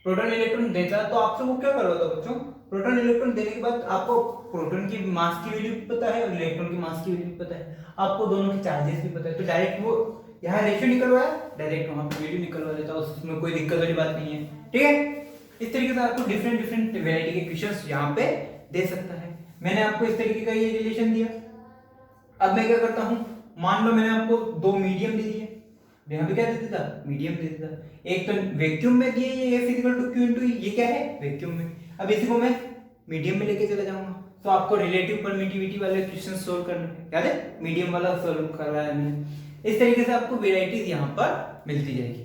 प्रोटॉन इलेक्ट्रॉन देता तो आपसे वो क्या करवाता बच्चों, प्रोटॉन इलेक्ट्रॉन देने के बाद आपको प्रोटॉन की मास की वैल्यू भी पता है और इलेक्ट्रॉन की मास की वैल्यू भी पता है, आपको दोनों के चार्जेस भी पता है, तो डायरेक्ट वो यहाँ रेशियो निकलवाया, डायरेक्ट वहाँ पे वैल्यू निकलवा देता, उसमें कोई दिक्कत वाली बात नहीं है। ठीक है, इस तरीके से आपको डिफरेंट डिफरेंट वैरायटी के क्वेश्चंस यहाँ पे दे सकता है। मैंने आपको इस तरीके का ये रिलेशन दिया। अब मैं क्या करता हूँ, मान लो मैंने आपको दो मीडियम दे दिए, यहाँ पे क्या दे देता, मीडियम दे देता, एक तो वैक्यूम में दिए ये F equal to q into, ये क्या है वैक्यूम में, अब इसी को मैं मीडियम में लेके चला जाऊंगा, तो आपको रिलेटिव परमिटिविटी वाले क्वेश्चन सोल्व करने हैं, याद है मीडियम वाला सोल्व करवाया है मैंने। इस तरीके से आपको वेराइटीज यहाँ पर मिलती जाएगी।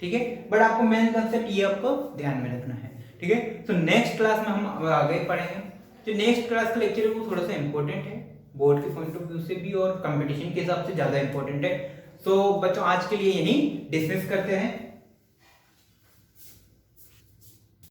ठीक है, बट आपको मेन कंसेप्ट ये आपको ध्यान में रखना है। ठीक है, तो नेक्स्ट क्लास में हम आगे पढ़ेंगे। जो नेक्स्ट क्लास का लेक्चर है वो थोड़ा सा इंपॉर्टेंट है, बोर्ड के पॉइंट ऑफ व्यू से भी और कंपटीशन के हिसाब से ज्यादा इंपॉर्टेंट है। सो बच्चों आज के लिए यही डिस्मिस करते हैं।